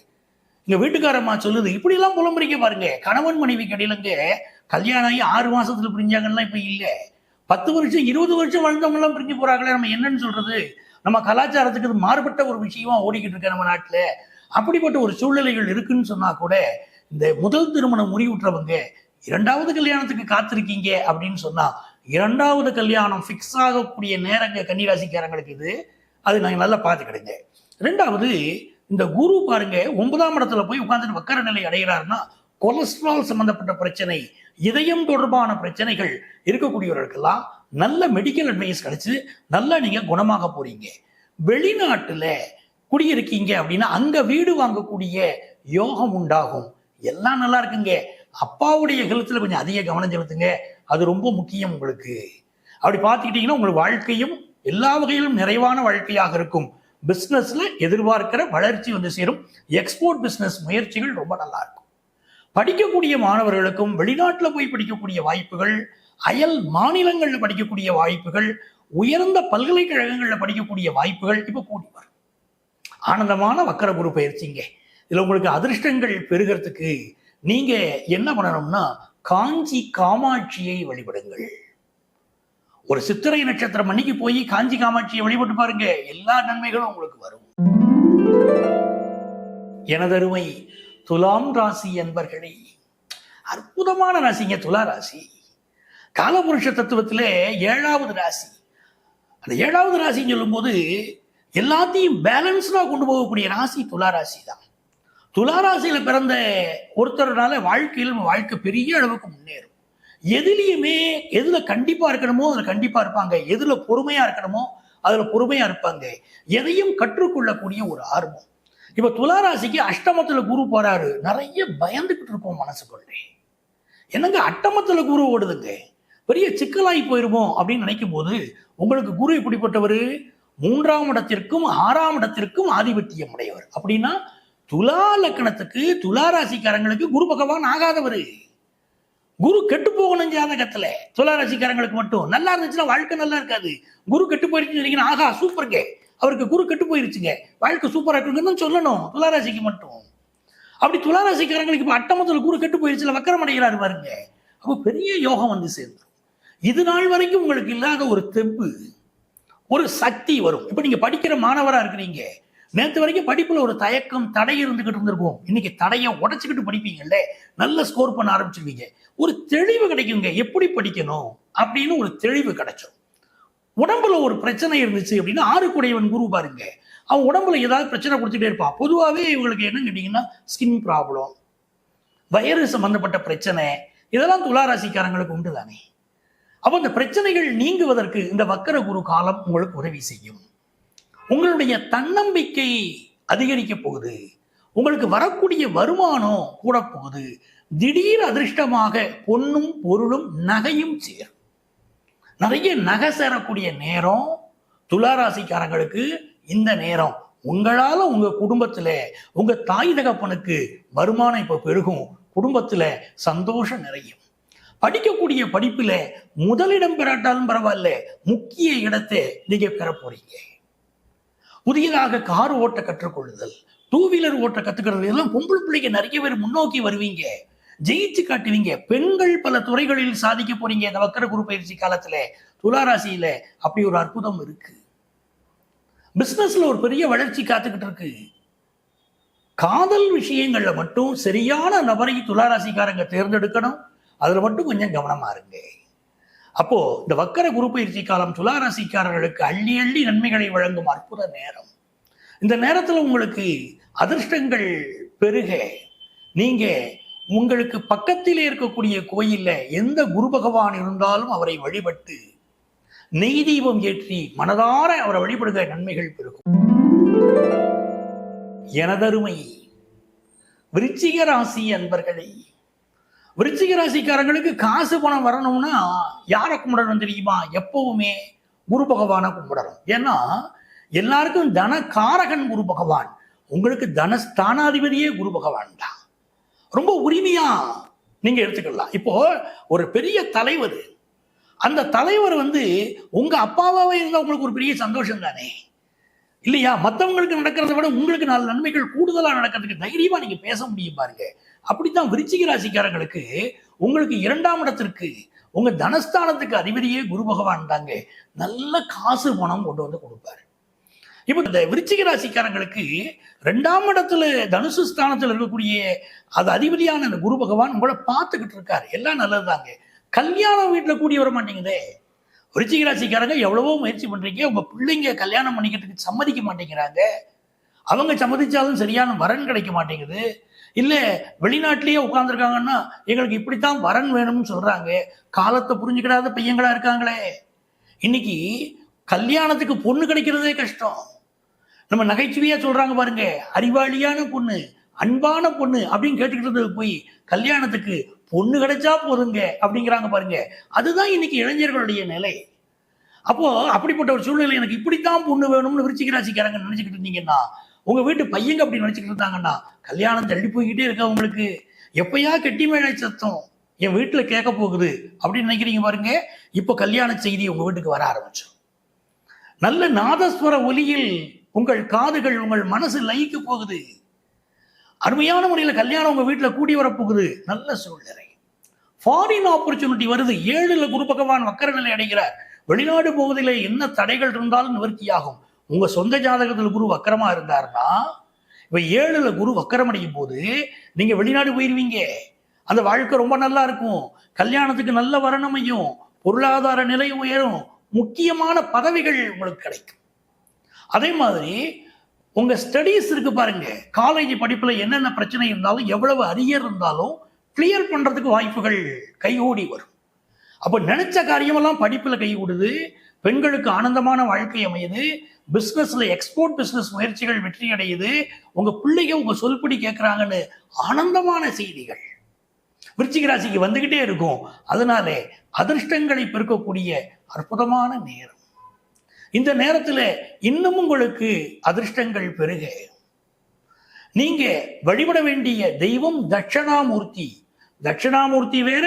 எங்க வீட்டுக்காரம்மா சொல்லுது, இப்படி எல்லாம் புலம்புரிக்க பாருங்க. கணவன் மனைவி கடையிலங்க கல்யாணம் ஆகி 6 மாசத்துல பிரிஞ்சாங்கன்னா இப்ப இல்ல, 10 வருஷம் 20 வருஷம் வாழ்ந்தவங்க எல்லாம் பிரிஞ்சு போறாங்களே. நம்ம என்னன்னு சொல்றது? நம்ம கலாச்சாரத்துக்கு இது மாறுபட்ட ஒரு விஷயமா ஓடிக்கிட்டு இருக்க நம்ம நாட்டுல. அப்படிப்பட்ட ஒரு சூழ்நிலைகள் இருக்குன்னு சொன்னா கூட இந்த முதல் திருமணம் முறிவுற்றவங்க இரண்டாவது கல்யாணத்துக்கு காத்திருக்கீங்க அப்படின்னு சொன்னா, இரண்டாவது கல்யாணம் பிக்ஸ் ஆகக்கூடிய நேரங்க கன்னிராசிக்காரங்களுக்கு இது. அது நாங்க நல்லா பார்த்துக்கிடுங்க. ரெண்டாவது, இந்த குரு பாருங்க 9ஆம் இடத்துல போய் உட்கார்ந்துட்டு வக்கர நிலை அடைகிறாருன்னா, கொலஸ்ட்ரால் சம்பந்தப்பட்ட பிரச்சனை, இதயம் தொடர்பான பிரச்சனைகள் இருக்கக்கூடியவர்களுக்கெல்லாம் நல்ல மெடிக்கல் அட்வைஸ் கிடைச்சு நல்லா நீங்க குணமாக போறீங்க. வெளிநாட்டுல குடியிருக்கீங்க அப்படின்னா அங்க வீடு வாங்கக்கூடிய யோகம் உண்டாகும். எல்லாம் நல்லா இருக்குங்க. அப்பாவுடைய ஹெல்த்ல கொஞ்சம் அதிக கவனம் செலுத்துங்க, அது ரொம்ப முக்கியம் உங்களுக்கு. அப்படி பார்த்துக்கிட்டீங்கன்னா உங்கள் வாழ்க்கையும் எல்லா வகையிலும் நிறைவான வாழ்க்கையாக இருக்கும். பிசினஸ்ல எதிர்பார்க்கிற வளர்ச்சி வந்து சேரும். எக்ஸ்போர்ட் பிசினஸ் முயற்சிகள் ரொம்ப நல்லா இருக்கும். படிக்கக்கூடிய மாணவர்களுக்கும் வெளிநாட்டுல போய் படிக்கக்கூடிய வாய்ப்புகள், அயல் மாநிலங்கள்ல படிக்கக்கூடிய வாய்ப்புகள், உயர்ந்த பல்கலைக்கழகங்கள்ல படிக்கக்கூடிய வாய்ப்புகள் இப்ப கூடி வரும். ஆனந்தமான வக்கர குரு பயிற்சிங்க. இதுல உங்களுக்கு அதிர்ஷ்டங்கள் பெருகிறதுக்கு நீங்க என்ன பண்ணணும்னா, காஞ்சி காமாட்சியை வழிபடுங்கள். ஒரு சித்திரை நட்சத்திரம் அன்னைக்கு போய் காஞ்சி காமாட்சியை வழிபட்டு பாருங்க, எல்லா நன்மைகளும் உங்களுக்கு வரும். எனதருமை துலாம் ராசி என்பர்களே, அற்புதமான ராசிங்க துலா ராசி. காலபுருஷ தத்துவத்திலே 7வது ராசி. அந்த 7வது ராசின்னு சொல்லும் போது எல்லாத்தையும் பேலன்ஸ்டா கொண்டு போகக்கூடிய ராசி துலா ராசி தான். துலா ராசியில பிறந்த ஒருத்தர்னால வாழ்க்கை பெரிய அளவுக்கு முன்னேறும். எதுலையுமே எதுல கண்டிப்பா இருக்கணுமோ அதுல கண்டிப்பா இருப்பாங்க, எதுல பொறுமையா இருக்கணுமோ அதுல பொறுமையா இருப்பாங்க. எதையும் கற்றுக்கொள்ளக்கூடிய ஒரு ஆர்வம். இப்ப துலா ராசிக்கு அஷ்டமத்துல குரு போறாரு, நிறைய பயந்துகிட்டு இருப்போம் மனசுக்குள்ளே. என்னங்க அஷ்டமத்துல குரு ஓடுதுங்க, பெரிய சிக்கலாகி போயிருமோ அப்படின்னு நினைக்கும் போது, உங்களுக்கு குரு எப்படிப்பட்டவர்? 3ஆம் இடத்திற்கும் 6ஆம் இடத்திற்கும் ஆதிபத்தியம் உடையவர். அப்படின்னா துலா லக்கணத்துக்கு துலா ராசிக்காரங்களுக்கு குரு பகவான் ஆகாதவர். குரு கெட்டு போகணும் ஜாதகத்துல. துலா ராசிக்காரங்களுக்கு மட்டும் நல்லா இருந்துச்சுன்னா வாழ்க்கை நல்லா இருக்காது. குரு கெட்டு போயிருச்சுன்னு ஆகா சூப்பருங்க, அவருக்கு குரு கெட்டு போயிருச்சுங்க, வாழ்க்கை சூப்பரா இருக்குன்னு சொல்லணும் துலா ராசிக்கு மட்டும். அப்படி துலா ராசிக்காரங்களுக்கு இப்ப அட்டமத்துல குரு கெட்டு போயிருச்சுல, வக்கரம் அடைகிறாரு பாருங்க, அப்போ பெரிய யோகம் வந்து சேர்ந்துடும். இது நாள் வரைக்கும் உங்களுக்கு இல்லாத ஒரு தெம்பு, ஒரு சக்தி வரும். இப்ப நீங்க படிக்கிற மாணவரா இருக்கிறீங்க, நேற்று வரைக்கும் படிப்புல ஒரு தயக்கம் தடை இருந்துகிட்டு இருந்திருக்கும், இன்னைக்கு தடையை உடைச்சுக்கிட்டு படிப்பீங்கல்ல, நல்ல ஸ்கோர் பண்ண ஆரம்பிச்சிருவீங்க. ஒரு தெளிவு கிடைக்குங்க, எப்படி படிக்கணும் அப்படின்னு ஒரு தெளிவு கிடைச்சோம். உடம்புல ஒரு பிரச்சனை இருந்துச்சு அப்படின்னா 6 குரு பாருங்க, அவன் உடம்புல ஏதாவது பிரச்சனை கொடுத்துட்டே இருப்பான். பொதுவாகவே இவங்களுக்கு என்ன கேட்டீங்கன்னா ஸ்கின் ப்ராப்ளம், வயிறு சம்பந்தப்பட்ட பிரச்சனை, இதெல்லாம் துலா ராசிக்காரங்களுக்கு உண்டு தானே. அப்போ இந்த பிரச்சனைகள் நீங்குவதற்கு இந்த வக்கர குரு காலம் உங்களுக்கு உதவி செய்யும். உங்களுடைய தன்னம்பிக்கை அதிகரிக்க போகுது, உங்களுக்கு வரக்கூடிய வருமானம் கூட போகுது. திடீர் அதிர்ஷ்டமாக பொன்னும் பொருளும் நகையும் சேரும். நிறைய நகை சேரக்கூடிய நேரம் துலா ராசிக்காரங்களுக்கு இந்த நேரம். உங்களால உங்க குடும்பத்துல உங்க தாய் தகப்பனுக்கு வருமானம் இப்ப பெருகும், குடும்பத்துல சந்தோஷம் நிறையும். படிக்கக்கூடிய படிப்புல முதலிடம் பெறாட்டாலும் பரவாயில்ல, முக்கிய இடத்தை நீங்க பெற போறீங்க. புதியதாக கார் ஓட்ட கற்றுக்கொள்ளுதல், 2 வீலர் ஓட்ட கத்துக்கிறது, எல்லாம் பொம்பளை பிள்ளைங்க நிறைய பேர் முன்னோக்கி வருவீங்க, ஜெயிச்சு காட்டுவீங்க. பெண்கள் பல துறைகளில் சாதிக்க போறீங்க இந்த வக்கர குரு பயிற்சி காலத்துல. துலா ராசியில அப்படி ஒரு அற்புதம் இருக்கு. பிசினஸ்ல ஒரு பெரிய வளர்ச்சி காத்துக்கிட்டு இருக்கு. காதல் விஷயங்கள்ல மட்டும் சரியான நபரை துலா ராசிக்காரங்க தேர்ந்தெடுக்கணும், அதுல மட்டும் கொஞ்சம் கவனமா இருங்க. அப்போ இந்த வக்கர குரு பயிற்சி காலம் துலா ராசிக்காரர்களுக்கு அள்ளி அள்ளி நன்மைகளை வழங்கும் அற்புத நேரம். இந்த நேரத்துல உங்களுக்கு அதிர்ஷ்டங்கள் பெருக நீங்க உங்களுக்கு பக்கத்திலே இருக்கக்கூடிய கோயில்ல எந்த குரு பகவான் இருந்தாலும் அவரை வழிபட்டு நெய் தீபம் ஏற்றி மனதார அவரை வழிபடுகிற நன்மைகள் பெருகும். எனதருமை விருச்சிக ராசி அன்பர்களே, விருச்சிக ராசிக்காரங்களுக்கு காசு பணம் வரணும்னா யாரை கும்பிடணும் தெரியுமா? எப்பவுமே குரு பகவானை கும்பிடணும். ஏன்னா எல்லாருக்கும் தன காரகன் குரு பகவான், உங்களுக்கு தனஸ்தானாதிபதியே குரு பகவான் தான். ரொம்ப உரிமையா நீங்க எடுத்துக்கலாம். இப்போ ஒரு பெரிய தலைவர், அந்த தலைவர் உங்க அப்பாவாவே இருந்தா உங்களுக்கு ஒரு பெரிய சந்தோஷம் தானே இல்லையா? மற்றவங்களுக்கு நடக்கிறத விட உங்களுக்கு 4 நன்மைகள் கூடுதலா நடக்கிறதுக்கு தைரியமா நீங்க பேச முடியும் பாருங்க. அப்படித்தான் விருச்சிக ராசிக்காரங்களுக்கு உங்களுக்கு 2ஆம் இடத்திற்கு உங்க தனஸ்தானத்துக்கு அதிபதியே குரு பகவான் தாங்க. நல்ல காசு பணம் கொண்டு வந்து கொடுப்பாரு. இப்ப இந்த விருச்சிக ராசிக்காரங்களுக்கு 2ஆம் இடத்துல தனுசு ஸ்தானத்துல இருக்கக்கூடிய அது அதிபதியான அந்த குரு பகவான் உங்களை பார்த்துக்கிட்டு இருக்காரு. எல்லாம் நல்லதுதாங்க. கல்யாணம் வீட்டுல கூடி வர மாட்டேங்குதே. விருச்சிக ராசிக்காரங்க எவ்வளவோ முயற்சி பண்றீங்க, உங்க பிள்ளைங்க கல்யாணம் பண்ணிக்கிறதுக்கு சம்மதிக்க மாட்டேங்கிறாங்க. அவங்க சம்மதிச்சாலும் சரியான வரன் கிடைக்க மாட்டேங்குது. இல்ல வெளிநாட்டிலேயே உட்கார்ந்துருக்காங்கன்னா எங்களுக்கு இப்படித்தான் வரன் வேணும்னு சொல்றாங்க. காலத்தை புரிஞ்சுக்கிடாத பையங்களா இருக்காங்களே. இன்னைக்கு கல்யாணத்துக்கு பொண்ணு கிடைக்கிறதே கஷ்டம். நம்ம நகைச்சுவையா சொல்றாங்க பாருங்க, அறிவாளியான பொண்ணு, அன்பான பொண்ணு அப்படின்னு கேட்டுக்கிட்டு போய் கல்யாணத்துக்கு பொண்ணு கிடைச்சா போதுங்க அப்படிங்கிறாங்க பாருங்க. அதுதான் இன்னைக்கு இளைஞர்களுடைய நிலை. அப்போ அப்படிப்பட்ட ஒரு சூழ்நிலை, எனக்கு இப்படித்தான் பொண்ணு வேணும்னு விருச்சிக ராசிக்காரங்க நினைச்சுக்கிட்டு இருந்தீங்கன்னா, உங்க வீட்டு பையங்க அப்படி நினைச்சுக்கிட்டு இருந்தாங்கன்னா கல்யாணம் தள்ளி போய்கிட்டே இருக்க. உங்களுக்கு எப்பயா கெட்டி மேழை சத்தம் என் வீட்டுல கேட்க போகுது அப்படின்னு நினைக்கிறீங்க பாருங்க. இப்போ கல்யாண செய்தி உங்க வீட்டுக்கு வர ஆரம்பிச்சோம். நல்ல நாதஸ்வர ஒலியில் உங்கள் காதுகள், உங்கள் மனசு லயிக்க போகுது. அருமையான முறையில் கல்யாணம் உங்க வீட்டுல கூடி வரப்போகுது. நல்ல சூழ்நிலை. ஃபாரின் ஆப்பர்ச்சுனிட்டி வருது. 7ல் குரு பகவான் வக்கர நிலை அடைகிறார். வெளிநாடு போவதிலே என்ன தடைகள் இருந்தாலும் நிவர்த்தியாகும். உங்க சொந்த ஜாதகத்தில் குரு வக்கரமா இருந்தாருன்னா, இப்ப 7ல் குரு வக்கரம் அடையும் போது நீங்க வெளிநாடு போயிருவீங்க. அந்த வாழ்க்கை ரொம்ப நல்லா இருக்கும். கல்யாணத்துக்கு நல்ல வரணமையும், பொருளாதார நிலை உயரும், முக்கியமான பதவிகள் உங்களுக்கு கிடைக்கும். அதே மாதிரி உங்க ஸ்டடீஸ் இருக்கு பாருங்க, காலேஜ் படிப்புல என்னென்ன பிரச்சனை இருந்தாலும், எவ்வளவு அரியர் இருந்தாலும் கிளியர் பண்றதுக்கு வாய்ப்புகள் கைகூடி வரும். அப்ப நினைச்ச காரியமெல்லாம் படிப்புல கைகூடுது. பெண்களுக்கு ஆனந்தமான வாழ்க்கை அமையுது. பிசினஸ்ல எக்ஸ்போர்ட் பிசினஸ் முயற்சிகள் வெற்றி அடையுது. உங்க பிள்ளைங்க உங்க சொல்படி கேட்கிறாங்கன்னு ஆனந்தமான செய்திகள் விருச்சிக ராசிக்கு வந்துகிட்டே இருக்கும். அதனாலே அதிர்ஷ்டங்களை பெருக்கக்கூடிய அற்புதமான நேரம். இந்த நேரத்துல இன்னும் உங்களுக்கு அதிர்ஷ்டங்கள் பெருக. நீங்க வழிபட வேண்டிய தெய்வம் தட்சணாமூர்த்தி. தட்சணாமூர்த்தி வேற,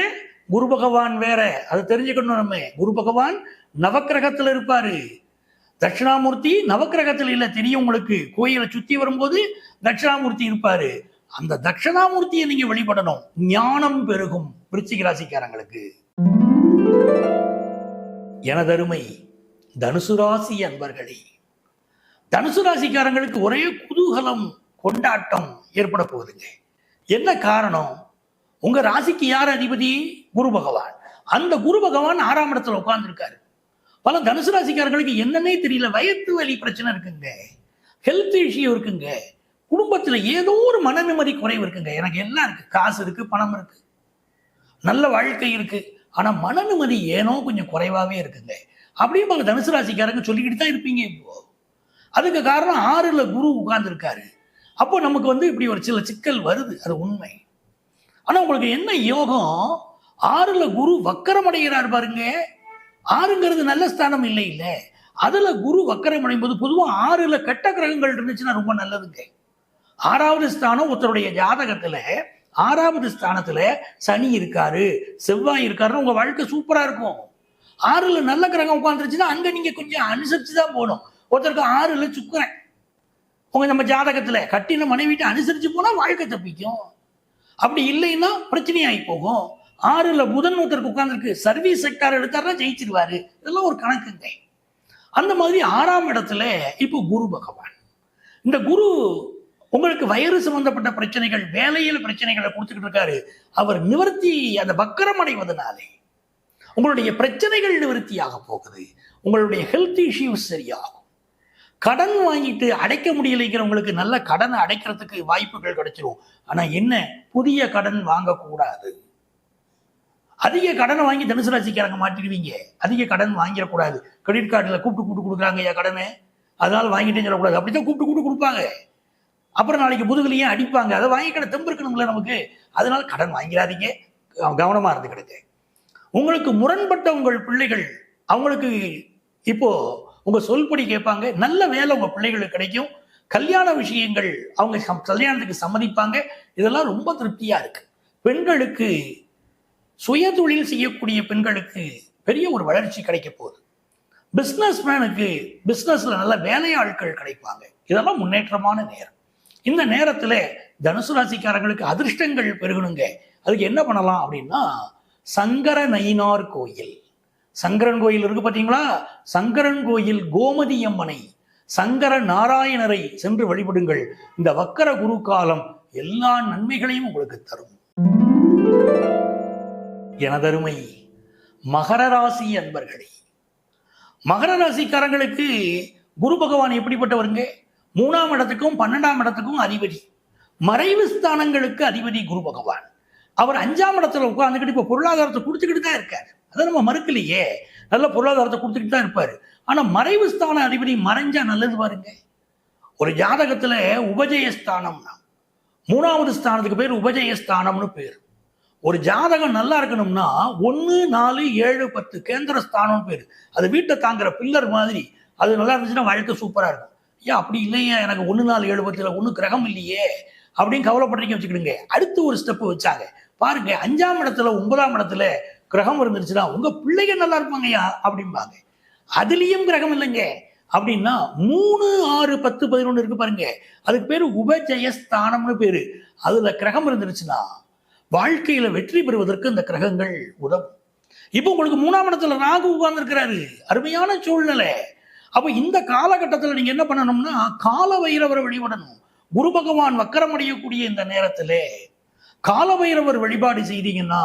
குரு பகவான் வேற. அது தெரிஞ்சுக்கணும். நம்ம குரு பகவான் நவக்கிரகத்துல இருப்பாரு. தட்சிணாமூர்த்தி நவக்கிரகத்தில் இல்ல, தெரியும் உங்களுக்கு. கோயிலை சுத்தி வரும்போது தட்சிணாமூர்த்தி இருப்பாரு. அந்த தட்சிணாமூர்த்தியை நீங்க வழிபடணும். ஞானம் பெருகும் விருச்சிக ராசிக்காரங்களுக்கு. எனதருமை தனுசு ராசி அன்பர்களே, தனுசு ராசிக்காரங்களுக்கு ஒரே குதூகலம், கொண்டாட்டம் ஏற்பட போகுதுங்க. என்ன காரணம்? உங்க ராசிக்கு யார் அதிபதி? குரு பகவான். அந்த குரு பகவான் 6ஆம் இடத்துல உட்கார்ந்துருக்காரு. பல தனுசு ராசிக்காரர்களுக்கு என்னன்னே தெரியல, வயிற்று வலி பிரச்சனை இருக்குங்க, ஹெல்த் இஷ்யூ இருக்குங்க, குடும்பத்துல ஏதோ ஒரு மன நிம்மதி குறைவு இருக்குங்க. எனக்கு எல்லாம் இருக்கு, காசு இருக்கு, பணம் இருக்கு, நல்ல வாழ்க்கை இருக்கு, ஆனா மன நிம்மதி ஏனோ கொஞ்சம் குறைவாவே இருக்குங்க அப்படின்னு தனுசு ராசிக்காரங்க சொல்லிக்கிட்டு தான் இருப்பீங்க. இப்போ அதுக்கு காரணம் 6ல் குரு உட்கார்ந்து இருக்காரு. அப்போ நமக்கு இப்படி ஒரு சில சிக்கல் வருது, அது உண்மை. ஆனா உங்களுக்கு என்ன யோகம்? 6ல் குரு வக்கரம் அடைகிறார் பாருங்க. 6ங்கிறது நல்ல ஸ்தானம் இல்லை இல்ல, அதுல குரு வக்கரம் அடையும் போது பொதுவா 6ல் கெட்ட கிரகங்கள் இருந்துச்சுன்னா ரொம்ப நல்லதுங்க. 6வது ஸ்தானம் ஒருத்தருடைய ஜாதகத்துல 6வது ஸ்தானத்துல சனி இருக்காரு, செவ்வாய் இருக்காருன்னு உங்க வாழ்க்கை சூப்பரா இருக்கும். 6ல் நல்ல கிரகம் உட்காந்துருச்சுன்னா அங்க நீங்க கொஞ்சம் அனுசரிச்சுதான் போகணும். ஒருத்தருக்கு 6ல் சுக்கிரன் உங்க நம்ம ஜாதகத்துல கட்டின மனைவிட்டு அனுசரிச்சு போனா வாழ்க்கை தப்பிக்கும். அப்படி இல்லைன்னா பிரச்சனையாகி போகும். 6ல் புதன் ஒருத்தருக்கு உட்கார்ந்துருக்கு, சர்வீஸ் செக்டார் எடுத்தாருன்னா ஜெயிச்சிருவாரு. இதெல்லாம் ஒரு கணக்குங்க. அந்த மாதிரி 6ஆம் இடத்துல இப்போ குரு பகவான். இந்த குரு உங்களுக்கு வயிறு சம்பந்தப்பட்ட பிரச்சனைகள், வேலையில் பிரச்சனைகளை கொடுத்துக்கிட்டு இருக்காரு. அவர் நிவர்த்தி, அந்த வக்கரம் அடைவதனாலே உங்களுடைய பிரச்சனைகள் நிவர்த்தியாக போகுது. உங்களுடைய ஹெல்த் இஷ்யூஸ் சரியாகும். கடன் வாங்கிட்டு அடைக்க முடியலைங்கிறவங்களுக்கு நல்ல கடனை அடைக்கிறதுக்கு வாய்ப்புகள் கிடைச்சிரும். ஆனா என்ன, புதிய கடன் வாங்கக்கூடாது. அதிக கடனை வாங்கி தனுசு ராசிக்காரங்க மாட்டிடுவீங்க. அதிக கடன் வாங்கிடக்கூடாது. கிரெடிட் கார்டில் கூப்பிட்டு கொடுக்குறாங்க ஐயா கடனை, அதனால வாங்கிட்டே சொல்லக்கூடாது. அப்படித்தான் கூப்பிட்டு கொடுப்பாங்க. அப்புறம் நாளைக்கு முதுகுலையும் அடிப்பாங்க. அதை வாங்கிக்கிட தெம்பு இருக்கணும்ல நமக்கு. அதனால கடன் வாங்கிறாதீங்க, கவனமா இருந்து கிடக்கு. உங்களுக்கு முரண்பட்ட உங்கள் பிள்ளைகள், அவங்களுக்கு இப்போ உங்க சொல்படி கேட்பாங்க, நல்ல வேலை உங்க பிள்ளைகளுக்கு கிடைக்கும், கல்யாண விஷயங்கள் அவங்க கல்யாணத்துக்கு சம்மதிப்பாங்க. இதெல்லாம் ரொம்ப திருப்தியா இருக்கு. பெண்களுக்கு சுய தொழில் செய்யக்கூடிய பெண்களுக்கு பெரிய ஒரு வளர்ச்சி கிடைக்க போகுது. பிசினஸ் மேனுக்கு பிசினஸ்ல நல்ல வேலையாட்கள் கிடைப்பாங்க. இதெல்லாம் முன்னேற்றமான நேரம். இந்த நேரத்துல தனுசு ராசிக்காரங்களுக்கு அதிர்ஷ்டங்கள் பெருகணுங்க. அதுக்கு என்ன பண்ணலாம் அப்படின்னா, சங்கர நயினார் கோயில், சங்கரன் கோயில் இருக்கு பாத்தீங்களா, சங்கரன் கோயில் கோமதி அம்மனை, சங்கர நாராயணரை சென்று வழிபடுங்கள். இந்த வக்கர குரு காலம் எல்லா நன்மைகளையும் உங்களுக்கு தரும். எனதருமை மகர ராசி அன்பர்களே, மகர ராசிக்காரங்களுக்கு குரு பகவான் எப்படிப்பட்டவருங்க? 3ஆம் இடத்துக்கும் 12ஆம் இடத்துக்கும் அதிபதி, மறைவு ஸ்தானங்களுக்கு அதிபதி குரு பகவான். அவர் 5ஆம் இடத்துல உட்கார்ந்துக்கிட்டு இப்ப பொருளாதாரத்தை கொடுத்துக்கிட்டு தான் இருக்காரு. அதை நம்ம மறுக்கலையே, நல்ல பொருளாதாரத்தை கொடுத்துக்கிட்டு தான் இருப்பாரு. ஆனா மறைவு ஸ்தான அதிபதி மறைஞ்சா நல்லது பாருங்க. ஒரு ஜாதகத்துல உபஜயஸ்தானம்னா 3வது ஸ்தானத்துக்கு பேர் உபஜயஸ்தானம்னு பேர். ஒரு ஜாதகம் நல்லா இருக்கணும்னா 1, 4, 7, 10 கேந்திர ஸ்தானம் பேரு. அது வீட்டை தாங்குற பில்லர் மாதிரி. அது நல்லா இருந்துச்சுன்னா வாழ்க்கை சூப்பரா இருக்கும். ஏன் அப்படி இல்லையா, எனக்கு 1, 4, 7, 10 ஒன்றும் கிரகம் இல்லையே அப்படின்னு கவலைப்படுறீங்க வச்சுக்கிடுங்க. அடுத்து ஒரு ஸ்டெப் வச்சாங்க பாருங்க. 5ஆம் இடத்துல 9ஆம் இடத்துல கிரகம் இருந்துச்சுன்னா உங்க பிள்ளைங்க நல்லா இருப்பாங்கய்யா அப்படிம்பாங்க. அதுலயும் கிரகம் இல்லைங்க அப்படின்னா 3, 6, 10, 11 இருக்கு பாருங்க, அதுக்கு பேரு உபஜயஸ்தானம்னு பேரு. அதுல கிரகம் இருந்துருச்சுன்னா வாழ்க்கையில வெற்றி பெறுவதற்கு இந்த கிரகங்கள் உதவும். இப்போ உங்களுக்கு 3ஆம் இடத்துல ராகு உட்கார்ந்து இருக்கிறாரு, அருமையான சூழ்நிலை. அப்ப இந்த காலகட்டத்தில் நீங்க என்ன பண்ணணும்னா, கால பைரவரை வழிபடணும். குரு பகவான் வக்கரம் அடையக்கூடிய இந்த நேரத்திலே கால பைரவர் வழிபாடு செய்தீங்கன்னா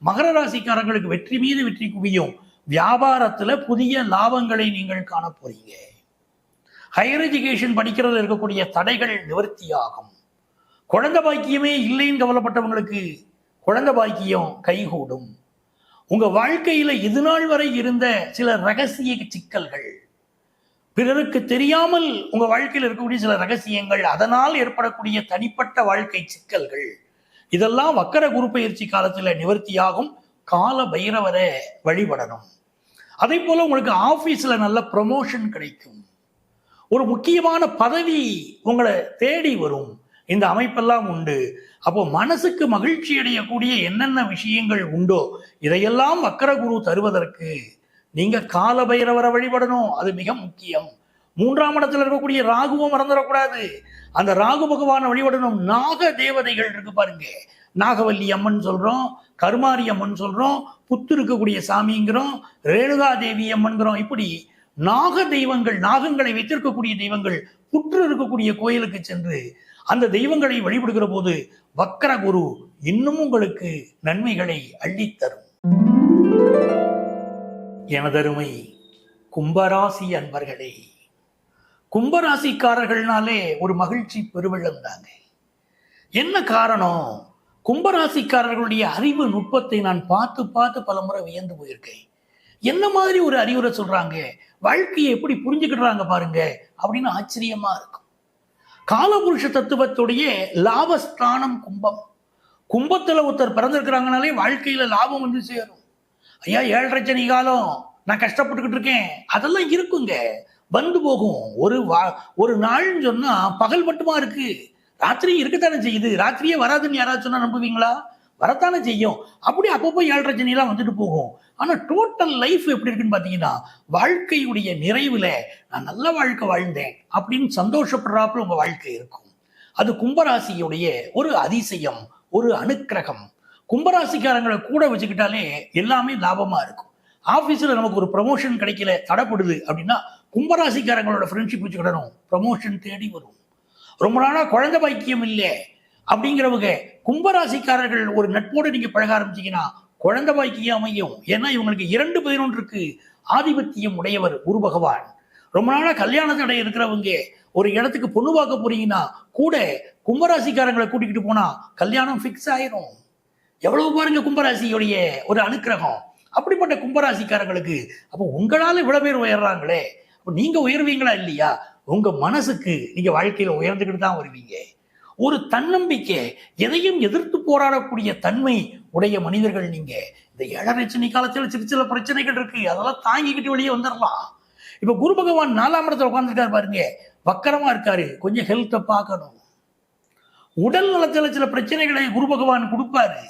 மகர ராசிக்காரங்களுக்கு வெற்றி மீது வெற்றி குவியும். வியாபாரத்துல புதிய லாபங்களை நீங்கள் காண போறீங்க. ஹையர் எஜுகேஷன் படிக்கிறதுல இருக்கக்கூடிய தடைகள் நிவர்த்தியாகும். குழந்தை பாக்கியமே இல்லைன்னு கவலைப்பட்டவங்களுக்கு குழந்தை பாக்கியம் கைகூடும். உங்க வாழ்க்கையில இது நாள் வரை இருந்த சில ரகசிய சிக்கல்கள், பிறருக்கு தெரியாமல் உங்க வாழ்க்கையில் இருக்கக்கூடிய சில ரகசியங்கள், அதனால் ஏற்படக்கூடிய தனிப்பட்ட வாழ்க்கை சிக்கல்கள், இதெல்லாம் வக்கர குரு பயிற்சி காலத்துல நிவர்த்தியாகும். கால பைரவரை வழிபடணும். அதே போல உங்களுக்கு ஆபீஸ்ல நல்ல ப்ரமோஷன் கிடைக்கும். ஒரு முக்கியமான பதவி உங்களை தேடி வரும். இந்த அமைப்பெல்லாம் உண்டு. அப்போ மனசுக்கு மகிழ்ச்சி அடையக்கூடிய என்னென்ன விஷயங்கள் உண்டோ இதையெல்லாம் வக்கர குரு தருவதற்கு நீங்க கால பைரவரை வழிபடணும். அது மிக முக்கியம். 3ஆம் இடத்துல இருக்கக்கூடிய ராகுவும் மறந்துடக்கூடாது. அந்த ராகு பகவானை வழிபடணும். நாக தேவதைகள் இருக்கு பாருங்க, நாகவல்லி அம்மன் சொல்றோம், கருமாரி அம்மன் சொல்றோம், புத்து இருக்கக்கூடிய சாமிங்கிறோம், ரேணுகா தேவி அம்மன்கிறோம். இப்படி நாக தெய்வங்கள், நாகங்களை வைத்திருக்கக்கூடிய தெய்வங்கள், புற்று இருக்கக்கூடிய கோயிலுக்கு சென்று அந்த தெய்வங்களை வழிபடுகிற போது வக்கர குரு இன்னும் உங்களுக்கு நன்மைகளை அள்ளித்தரும். எனதருமை கும்பராசி அன்பர்களே, கும்பராசிக்காரர்கள்னாலே ஒரு மகிழ்ச்சி பெருவெள்ளம் தாங்க. என்ன காரணம்? கும்பராசிக்காரர்களுடைய அறிவு நுட்பத்தை நான் பார்த்து பார்த்து பலமுறை வியந்து போயிருக்கேன். என்ன மாதிரி ஒரு அறிவுரை சொல்றாங்க, வாழ்க்கையை எப்படி புரிஞ்சுக்கிடுறாங்க பாருங்க அப்படின்னு ஆச்சரியமா இருக்கும். காலபுருஷ தத்துவத்துடைய லாபஸ்தானம் கும்பம். கும்பத்துல ஒருத்தர் பிறந்திருக்கிறாங்கனாலே வாழ்க்கையில லாபம் வந்து சேரும். ஐயா 7.5 சனி காலம் நான் கஷ்டப்பட்டுக்கிட்டு இருக்கேன், அதெல்லாம் இருக்குங்க, வந்து போகும். ஒரு நாள்னு சொன்னா பகல் மட்டுமா இருக்கு, ராத்திரி இருக்கத்தானே செய்யுது. ராத்திரியே வராதுன்னு யாராவது சொன்னா நம்புவீங்களா? வரத்தானே செய்யும். அப்படி அப்பப்போ 7.5 சனிலாம் வந்துட்டு போகும். ஆனா டோட்டல் லைஃப் எப்படி இருக்குன்னு பாத்தீங்கன்னா, வாழ்க்கையுடைய நிறைவுல நான் நல்ல வாழ்க்கை வாழ்ந்தேன் அப்படின்னு சந்தோஷப்படுறாப்புல உங்க வாழ்க்கை இருக்கும். அது கும்பராசியுடைய ஒரு அதிசயம், ஒரு அனுக்கிரகம். கும்பராசிக்காரங்களை கூட வச்சுக்கிட்டாலே எல்லாமே லாபமா இருக்கும். ஆபீஸ்ல நமக்கு ஒரு ப்ரமோஷன் கிடைக்கல, தடைப்படுது அப்படின்னா கும்பராசிக்காரங்களோட ஃப்ரெண்ட்ஷிப் வச்சுக்கிடணும், ப்ரமோஷன் தேடி வரும். ரொம்ப நாளா குழந்தை பாக்கியம் இல்லை அப்படிங்கிறவங்க கும்பராசிக்காரர்கள் ஒரு நட்போடு நீங்க பழக ஆரம்பிச்சீங்கன்னா குழந்தை பாக்கியம் அமையும். ஏன்னா இவங்களுக்கு 2.11 ஆதிபத்தியம் உடையவர் குரு பகவான். ரொம்ப நாளா கல்யாண தடை இருக்கிறவங்க ஒரு இடத்துக்கு பொண்ணு பார்க்க போறீங்கன்னா கூட கும்பராசிக்காரங்களை கூட்டிக்கிட்டு போனா கல்யாணம் ஃபிக்ஸ் ஆயிரும். எவ்வளவு பாருங்க கும்பராசியுடைய ஒரு அனுக்கிரகம். அப்படிப்பட்ட கும்பராசிக்காரங்களுக்கு அப்போ உங்களால இவ்வளவு பேர் உயர்றாங்களே, அப்போ நீங்க உயர்வீங்களா இல்லையா? உங்க மனசுக்கு நீங்க வாழ்க்கையில உயர்ந்துக்கிட்டு தான் வருவீங்க. ஒரு தன்னம்பிக்கை, எதையும் எதிர்த்து போராடக்கூடிய தன்மை உடைய மனிதர்கள் நீங்க. இந்த 7.5 சனி காலத்தில் சிறு சில பிரச்சனைகள் இருக்கு, அதெல்லாம் தாங்கிக்கிட்டு வெளியே வந்துடலாம். இப்ப குரு பகவான் 4ஆம் இடத்துல உட்கார்ந்துருக்காரு பாருங்க, வக்கரமா இருக்காரு, கொஞ்சம் ஹெல்த்தை பார்க்கணும். உடல் நலத்துல சில பிரச்சனைகளை குரு பகவான் கொடுப்பாரு.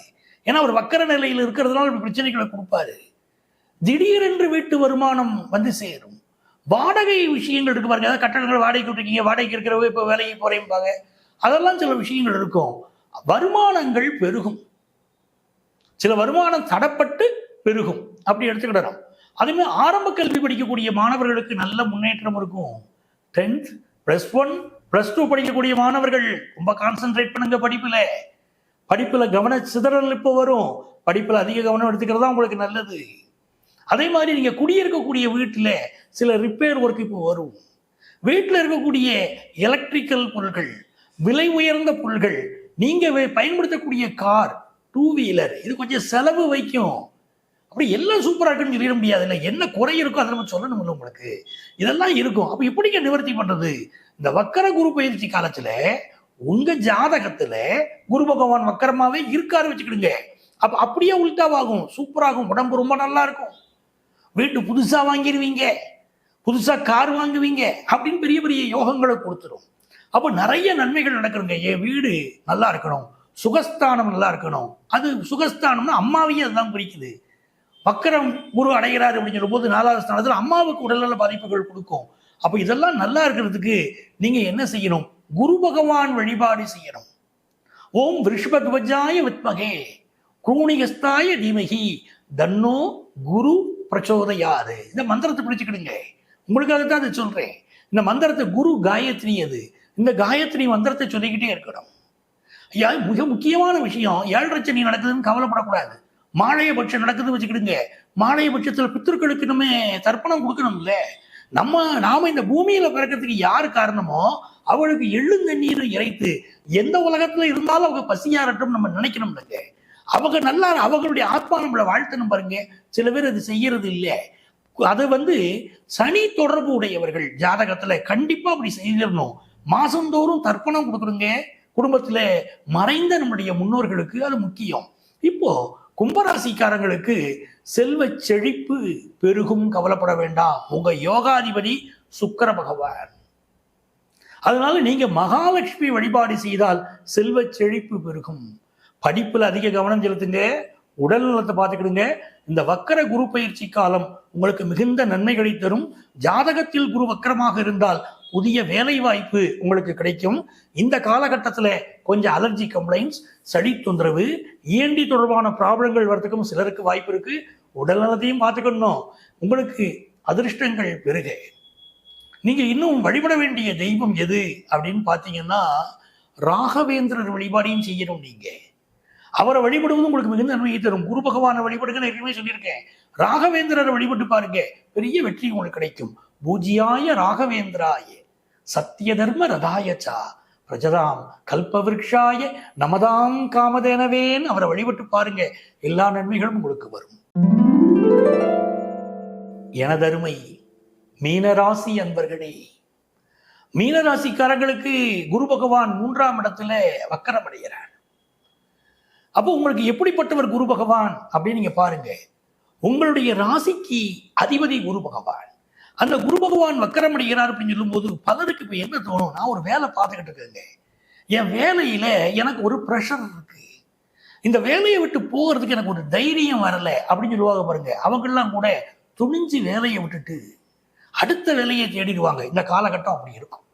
ஏன்னா அவர் வக்கர நிலையில் இருக்கிறதுனால பிரச்சனைகளை கொடுப்பாரு. திடீரென்று வீட்டு வருமானம் வந்து சேரும். வாடகை விஷயங்கள் இருக்கு பாருங்க, அதாவது கட்டடங்கள் வாடகைக்கு விட்டுருக்கீங்க, வாடகைக்கு இருக்கிறவங்க இப்போ வேலைக்கு போறேன்பாங்க, அதெல்லாம் சில விஷயங்கள் இருக்கும். வருமானங்கள் பெருகும், சில வருமானம் தடப்பட்டு பெருகும், அப்படி எடுத்துக்கிடணும். அதுமாதிரி ஆரம்ப கல்வி படிக்கக்கூடிய மாணவர்களுக்கு நல்ல முன்னேற்றம் இருக்கும். 10th +1 +2 படிக்கக்கூடிய மாணவர்கள் ரொம்ப கான்சென்ட்ரேட் பண்ணுங்க படிப்புல கவன சிதறல் இப்போ வரும். படிப்புல அதிக கவனம் எடுத்துக்கிறதா உங்களுக்கு நல்லது. அதே மாதிரி நீங்க குடியிருக்கக்கூடிய வீட்டில் சில ரிப்பேர் ஒர்க் இப்போ வரும். வீட்டில் இருக்கக்கூடிய எலக்ட்ரிக்கல் பொருட்கள், விலை உயர்ந்த பொருட்கள், நீங்க பயன்படுத்தக்கூடிய கார், 2 வீலர், இது கொஞ்சம் செலவு வைக்கும். அப்படி எல்லாம் சூப்பரா இருக்குன்னு சொல்லிட முடியாது. இல்லை, என்ன குறை இருக்கோ அதை நம்ம சொல்லணும் இல்லை உங்களுக்கு. இதெல்லாம் இருக்கும். அப்ப எப்படிங்க நிவர்த்தி பண்றது? இந்த வக்கர குரு பயிற்சி காலத்துல உங்க ஜாதகத்துல குரு பகவான் வக்கரமாவே இருக்காரு வச்சுக்கிடுங்க. அப்ப அப்படியே உள்டாவாகும், சூப்பராகும், உடம்பு ரொம்ப நல்லா இருக்கும், வீட்டு புதுசா வாங்கிடுவீங்க, புதுசா கார் வாங்குவீங்க, அப்படின்னு பெரிய பெரிய யோகங்களை கொடுத்துரும். அப்போ நிறைய நன்மைகள் நடக்குதுங்க. என் வீடு நல்லா இருக்கணும், சுகஸ்தானம் நல்லா இருக்கணும். அது சுகஸ்தானம்னா அம்மாவையே அதுதான் குறிக்குது. வக்கரம் குரு அடைகிறாரு அப்படின்னு சொல்லும் போது 4வது ஸ்தானத்தில் அம்மாவுக்கு உடல்நல பாதிப்புகள் கொடுக்கும். அப்போ இதெல்லாம் நல்லா இருக்கிறதுக்கு நீங்க என்ன செய்யணும்? குரு பகவான் வழிபாடு செய்யணும். ஓம் விருஷபத்வஜாய வித்மகே க்ரூணிகஸ்தாய தீமகி தன்னோ குரு பிரச்சோதயாது. இந்த மந்திரத்தை பிடிச்சுக்கிடுங்க. உங்களுக்காகத்தான் அதை சொல்றேன். இந்த மந்திரத்தை குரு காயத்ரி, அது இந்த காயத்ரி மந்திரத்தை சொல்லிக்கிட்டே இருக்கணும். ஐயா, மிக முக்கியமான விஷயம், 7 சனி நடக்குதுன்னு கவலைப்படக்கூடாது. மாலையபட்சம் நடக்குதுன்னு வச்சுக்கிடுங்க. மாலையபட்சத்தில் பித்திருக்களுக்கு நம்ம தர்ப்பணம் கொடுக்கணும்ல. நாம இந்த பூமியில பிறக்கிறதுக்கு யாரு காரணமோ அவளுக்கு எள்ளுந்தண்ணீர் இறைத்து எந்த உலகத்துல இருந்தாலும் அவங்க பசியாரட்டும் நம்ம நினைக்கணும். அவங்க நல்லா, அவங்களுடைய ஆத்மா நம்மளை வாழ்த்தணும் பாருங்க. சில பேர் அது செய்யறது இல்லை. அது சனி தொடர்பு உடையவர்கள் ஜாதகத்துல கண்டிப்பா அப்படி செய்யணும். மாசந்தோறும் தர்ப்பணம் கொடுக்குறோங்க. குடும்பத்துல மறைந்த நம்முடைய முன்னோர்களுக்கு அது முக்கியம். இப்போ கும்பராசிக்காரங்களுக்கு செல்வ செழிப்பு பெருகும், கவலைப்பட வேண்டாம். உங்க யோகாதிபதி சுக்கிர பகவான். அதனால நீங்க மகாலட்சுமி வழிபாடு செய்தால் செல்வ செழிப்பு பெருகும். படிப்புல அதிக கவனம் செலுத்துங்க, உடல் நலத்தை பார்த்துக்கிடுங்க. இந்த வக்கர குரு பயிற்சி காலம் உங்களுக்கு மிகுந்த நன்மைகளை தரும். ஜாதகத்தில் குரு வக்கரமாக இருந்தால் புதிய வேலை வாய்ப்பு உங்களுக்கு கிடைக்கும். இந்த காலகட்டத்தில் கொஞ்சம் அலர்ஜி கம்ப்ளைண்ட்ஸ், சளி தொந்தரவு, இஎன்டி தொடர்பான ப்ராப்ளங்கள் வரதுக்கும் சிலருக்கு வாய்ப்பு இருக்கு. உடல் நலத்தையும் பார்த்துக்கணும். உங்களுக்கு அதிர்ஷ்டங்கள் பெருக. நீங்க இன்னும் வழிபட வேண்டிய தெய்வம் எது அப்படின்னு பார்த்தீங்கன்னா, ராகவேந்திரர் வழிபாடையும் செய்யணும். நீங்க அவரை வழிபடுவது உங்களுக்கு மிகுந்த நன்மையை தரும். குரு பகவானை வழிபடுங்க, ஏற்கனவே சொல்லியிருக்கேன். ராகவேந்திரரை வழிபட்டு பாருங்க, பெரிய வெற்றி உங்களுக்கு கிடைக்கும். பூஜ்யாய ராகவேந்திராய சத்திய தர்ம ரதாயச்சா பிரஜதாம் கல்பவிருக்ஷாய நமதாம் காமதேனவேன் அவரை வழிபட்டு பாருங்க, எல்லா நன்மைகளும் உங்களுக்கு வரும். எனதருமை மீனராசி அன்பர்களே, மீனராசிக்காரங்களுக்கு குரு பகவான் 3ஆம் இடத்துல வக்கரம் அடைகிறார். அப்போ உங்களுக்கு எப்படிப்பட்டவர் குரு பகவான் அப்படின்னு நீங்க பாருங்க. உங்களுடைய ராசிக்கு அதிபதி குரு பகவான். அந்த குரு பகவான் வக்கரம் அடைகிறார் அப்படின்னு சொல்லும் போது பலருக்கு இப்ப என்ன தோணும்? நான் ஒரு வேலை பார்த்துக்கிட்டு இருக்கேங்க, என் வேலையில எனக்கு ஒரு ப்ரெஷர் இருக்கு, இந்த வேலையை விட்டு போகிறதுக்கு எனக்கு ஒரு தைரியம் வரல அப்படின்னு சொல்லுவாங்க பாருங்க. அவங்கெல்லாம் கூட துணிஞ்சு வேலையை விட்டுட்டு அடுத்த வேலையை தேடிடுவாங்க. இந்த காலகட்டம் அப்படி இருக்கும்.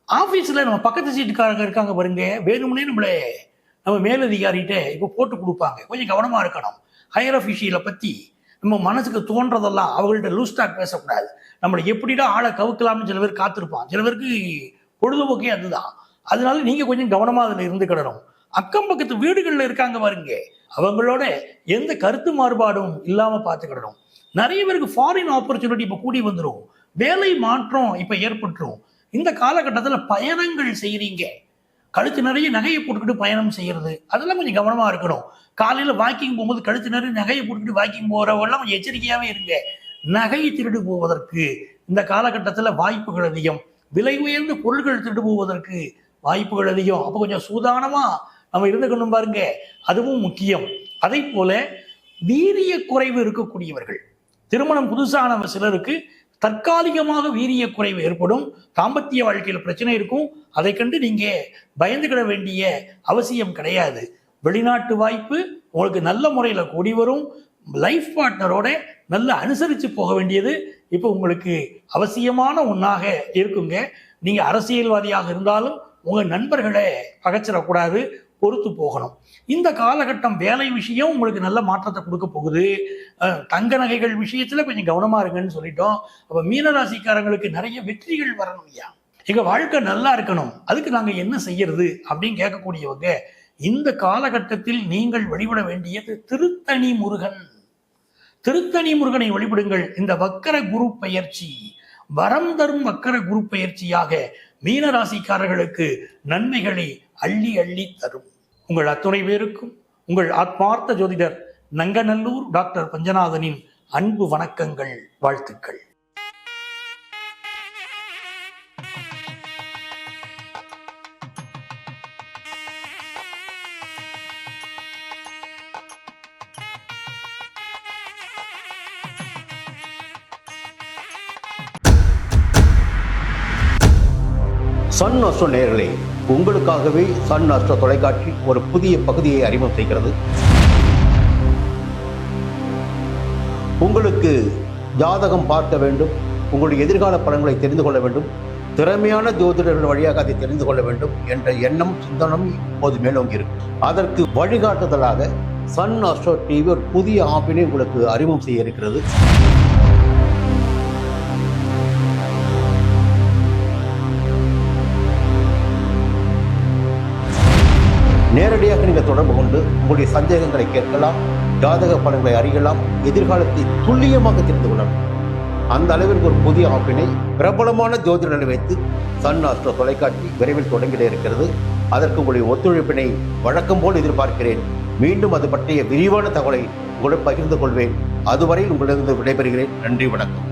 ஆபீஸ்ல நம்ம பக்கத்து சீட்டுக்காரங்க இருக்காங்க பாருங்க, வேணும்னே நம்ம மேலதிகாரிகிட்ட இப்போ போட்டு கொடுப்பாங்க. கொஞ்சம் கவனமா இருக்கணும். ஹையர் அஃபிஷியலை பத்தி நம்ம மனசுக்கு தோன்றதெல்லாம் அவங்கள்ட்ட லூஸ் டாக் பேசக்கூடாது. நம்மளை எப்படிடா ஆளை கவுக்கலாம்னு சில பேர் காத்திருப்பான். சில பேருக்கு பொழுதுபோக்கே அதுதான். அதனால நீங்க கொஞ்சம் கவனமா அதுல இருந்துக்கிடணும். அக்கம் பக்கத்து வீடுகள்ல இருக்காங்க பாருங்க, அவங்களோட எந்த கருத்து மாறுபாடும் இல்லாம பார்த்துக்கிடணும். நிறைய பேருக்கு ஃபாரின் ஆப்பர்ச்சுனிட்டி இப்ப கூடி வந்துடும், வேலை மாற்றம் இப்ப ஏற்பட்டுரும். இந்த காலகட்டத்தில் பயணங்கள் செய்யறீங்க, கழுத்து நிறைய நகையை போட்டுக்கிட்டு பயணம் செய்யறது, அதெல்லாம் கொஞ்சம் கவனமா இருக்கணும். காலையில வாக்கிங் போகும்போது கழுத்து நிறைய நகையை போட்டுக்கிட்டு வாக்கிங் போறவெல்லாம் கொஞ்சம் எச்சரிக்கையாவே இருங்க. நகை திருடு போவதற்கு இந்த காலகட்டத்தில் வாய்ப்புகள் அதிகம். விலை உயர்ந்த பொருட்கள் திருடு போவதற்கு வாய்ப்புகள் அதிகம். அப்போ கொஞ்சம் சூதானமா நம்ம இருந்துக்கணும் பாருங்க, அதுவும் முக்கியம். அதே போல வீரிய குறைவு இருக்கக்கூடியவர்கள், திருமணம் புதுசானவங்க சிலருக்கு தற்காலிகமாக வீரிய குறைவு ஏற்படும், தாம்பத்திய வாழ்க்கையில் பிரச்சனை இருக்கும். அதை கண்டு நீங்க பயந்துக்கிட வேண்டிய அவசியம் கிடையாது. வெளிநாட்டு வாய்ப்பு உங்களுக்கு நல்ல முறையில் கூடி வரும். லைஃப் பார்ட்னரோட நல்ல அனுசரித்து போக வேண்டியது இப்போ உங்களுக்கு அவசியமான ஒன்றாக இருக்குங்க. நீங்க அரசியல்வாதியாக இருந்தாலும் உங்க நண்பர்களை பகைச்சிடக்கூடாது, பொறுத்து போகணும். இந்த காலகட்டம் வேலை விஷயம் உங்களுக்கு நல்ல மாற்றத்தை கொடுக்க போகுது. தங்க நகைகள் விஷயத்துல கொஞ்சம் கவனமா இருங்கன்னு சொல்லிட்டோம். அப்ப மீனராசிக்காரங்களுக்கு நிறைய வெற்றிகள் வரணும். ஐயா, எங்க வாழ்க்கை நல்லா இருக்கணும், அதுக்கு நாங்க என்ன செய்யறது அப்படின்னு கேட்கக்கூடியவங்க இந்த காலகட்டத்தில் நீங்கள் வழிபட வேண்டியது திருத்தணி முருகன். திருத்தணி முருகனை வழிபடுங்கள். இந்த வக்கர குரு பெயர்ச்சி, வரம் தரும் வக்கர குரு பெயர்ச்சியாக மீனராசிக்காரர்களுக்கு நன்மைகளை அள்ளி அள்ளி தரும். உங்கள் அத்துணை பேருக்கும் உங்கள் ஆத்மார்த்த ஜோதிடர் நங்கநல்லூர் டாக்டர் பஞ்சநாதனின் அன்பு வணக்கங்கள், வாழ்த்துக்கள். சன் அஸ்ட்ரோ நேயர்களே, உங்களுக்காகவே சன் அஸ்ட்ரோ தொலைக்காட்சி ஒரு புதிய பகுதியை அறிமுகம் செய்கிறது. உங்களுக்கு ஜாதகம் பார்க்க வேண்டும், உங்களுடைய எதிர்கால பலன்களை தெரிந்து கொள்ள வேண்டும், திறமையான ஜோதிடர்கள் வழியாக அதை தெரிந்து கொள்ள வேண்டும் என்ற எண்ணம் சிந்தனம் இப்போது மேலோங்கி இருக்கு. அதற்கு வழிகாட்டுதலாக சன் அஸ்ட்ரோ டிவி ஒரு புதிய ஆப்பினை உங்களுக்கு அறிமுகம் செய்ய இருக்கிறது. நேரடியாக நீங்கள் தொடர்பு கொண்டு உங்களுடைய சந்தேகங்களை கேட்கலாம், ஜாதக பலன்களை அறியலாம், எதிர்காலத்தை துல்லியமாக தெரிந்து கொள்ளலாம். அந்த அளவிற்கு ஒரு புதிய ஆப்பினை பிரபலமான ஜோதிடர்களை வைத்து சன் அஸ்ட்ரோ தொலைக்காட்சி விரைவில் தொடங்கிட இருக்கிறது. அதற்கு உங்களுடைய ஒத்துழைப்பினை வழக்கம் போல் எதிர்பார்க்கிறேன். மீண்டும் அது பற்றிய விரிவான தகவலை உங்களுடன் பகிர்ந்து கொள்வேன். அதுவரையில் உங்களிடம் விடைபெறுகிறேன். நன்றி, வணக்கம்.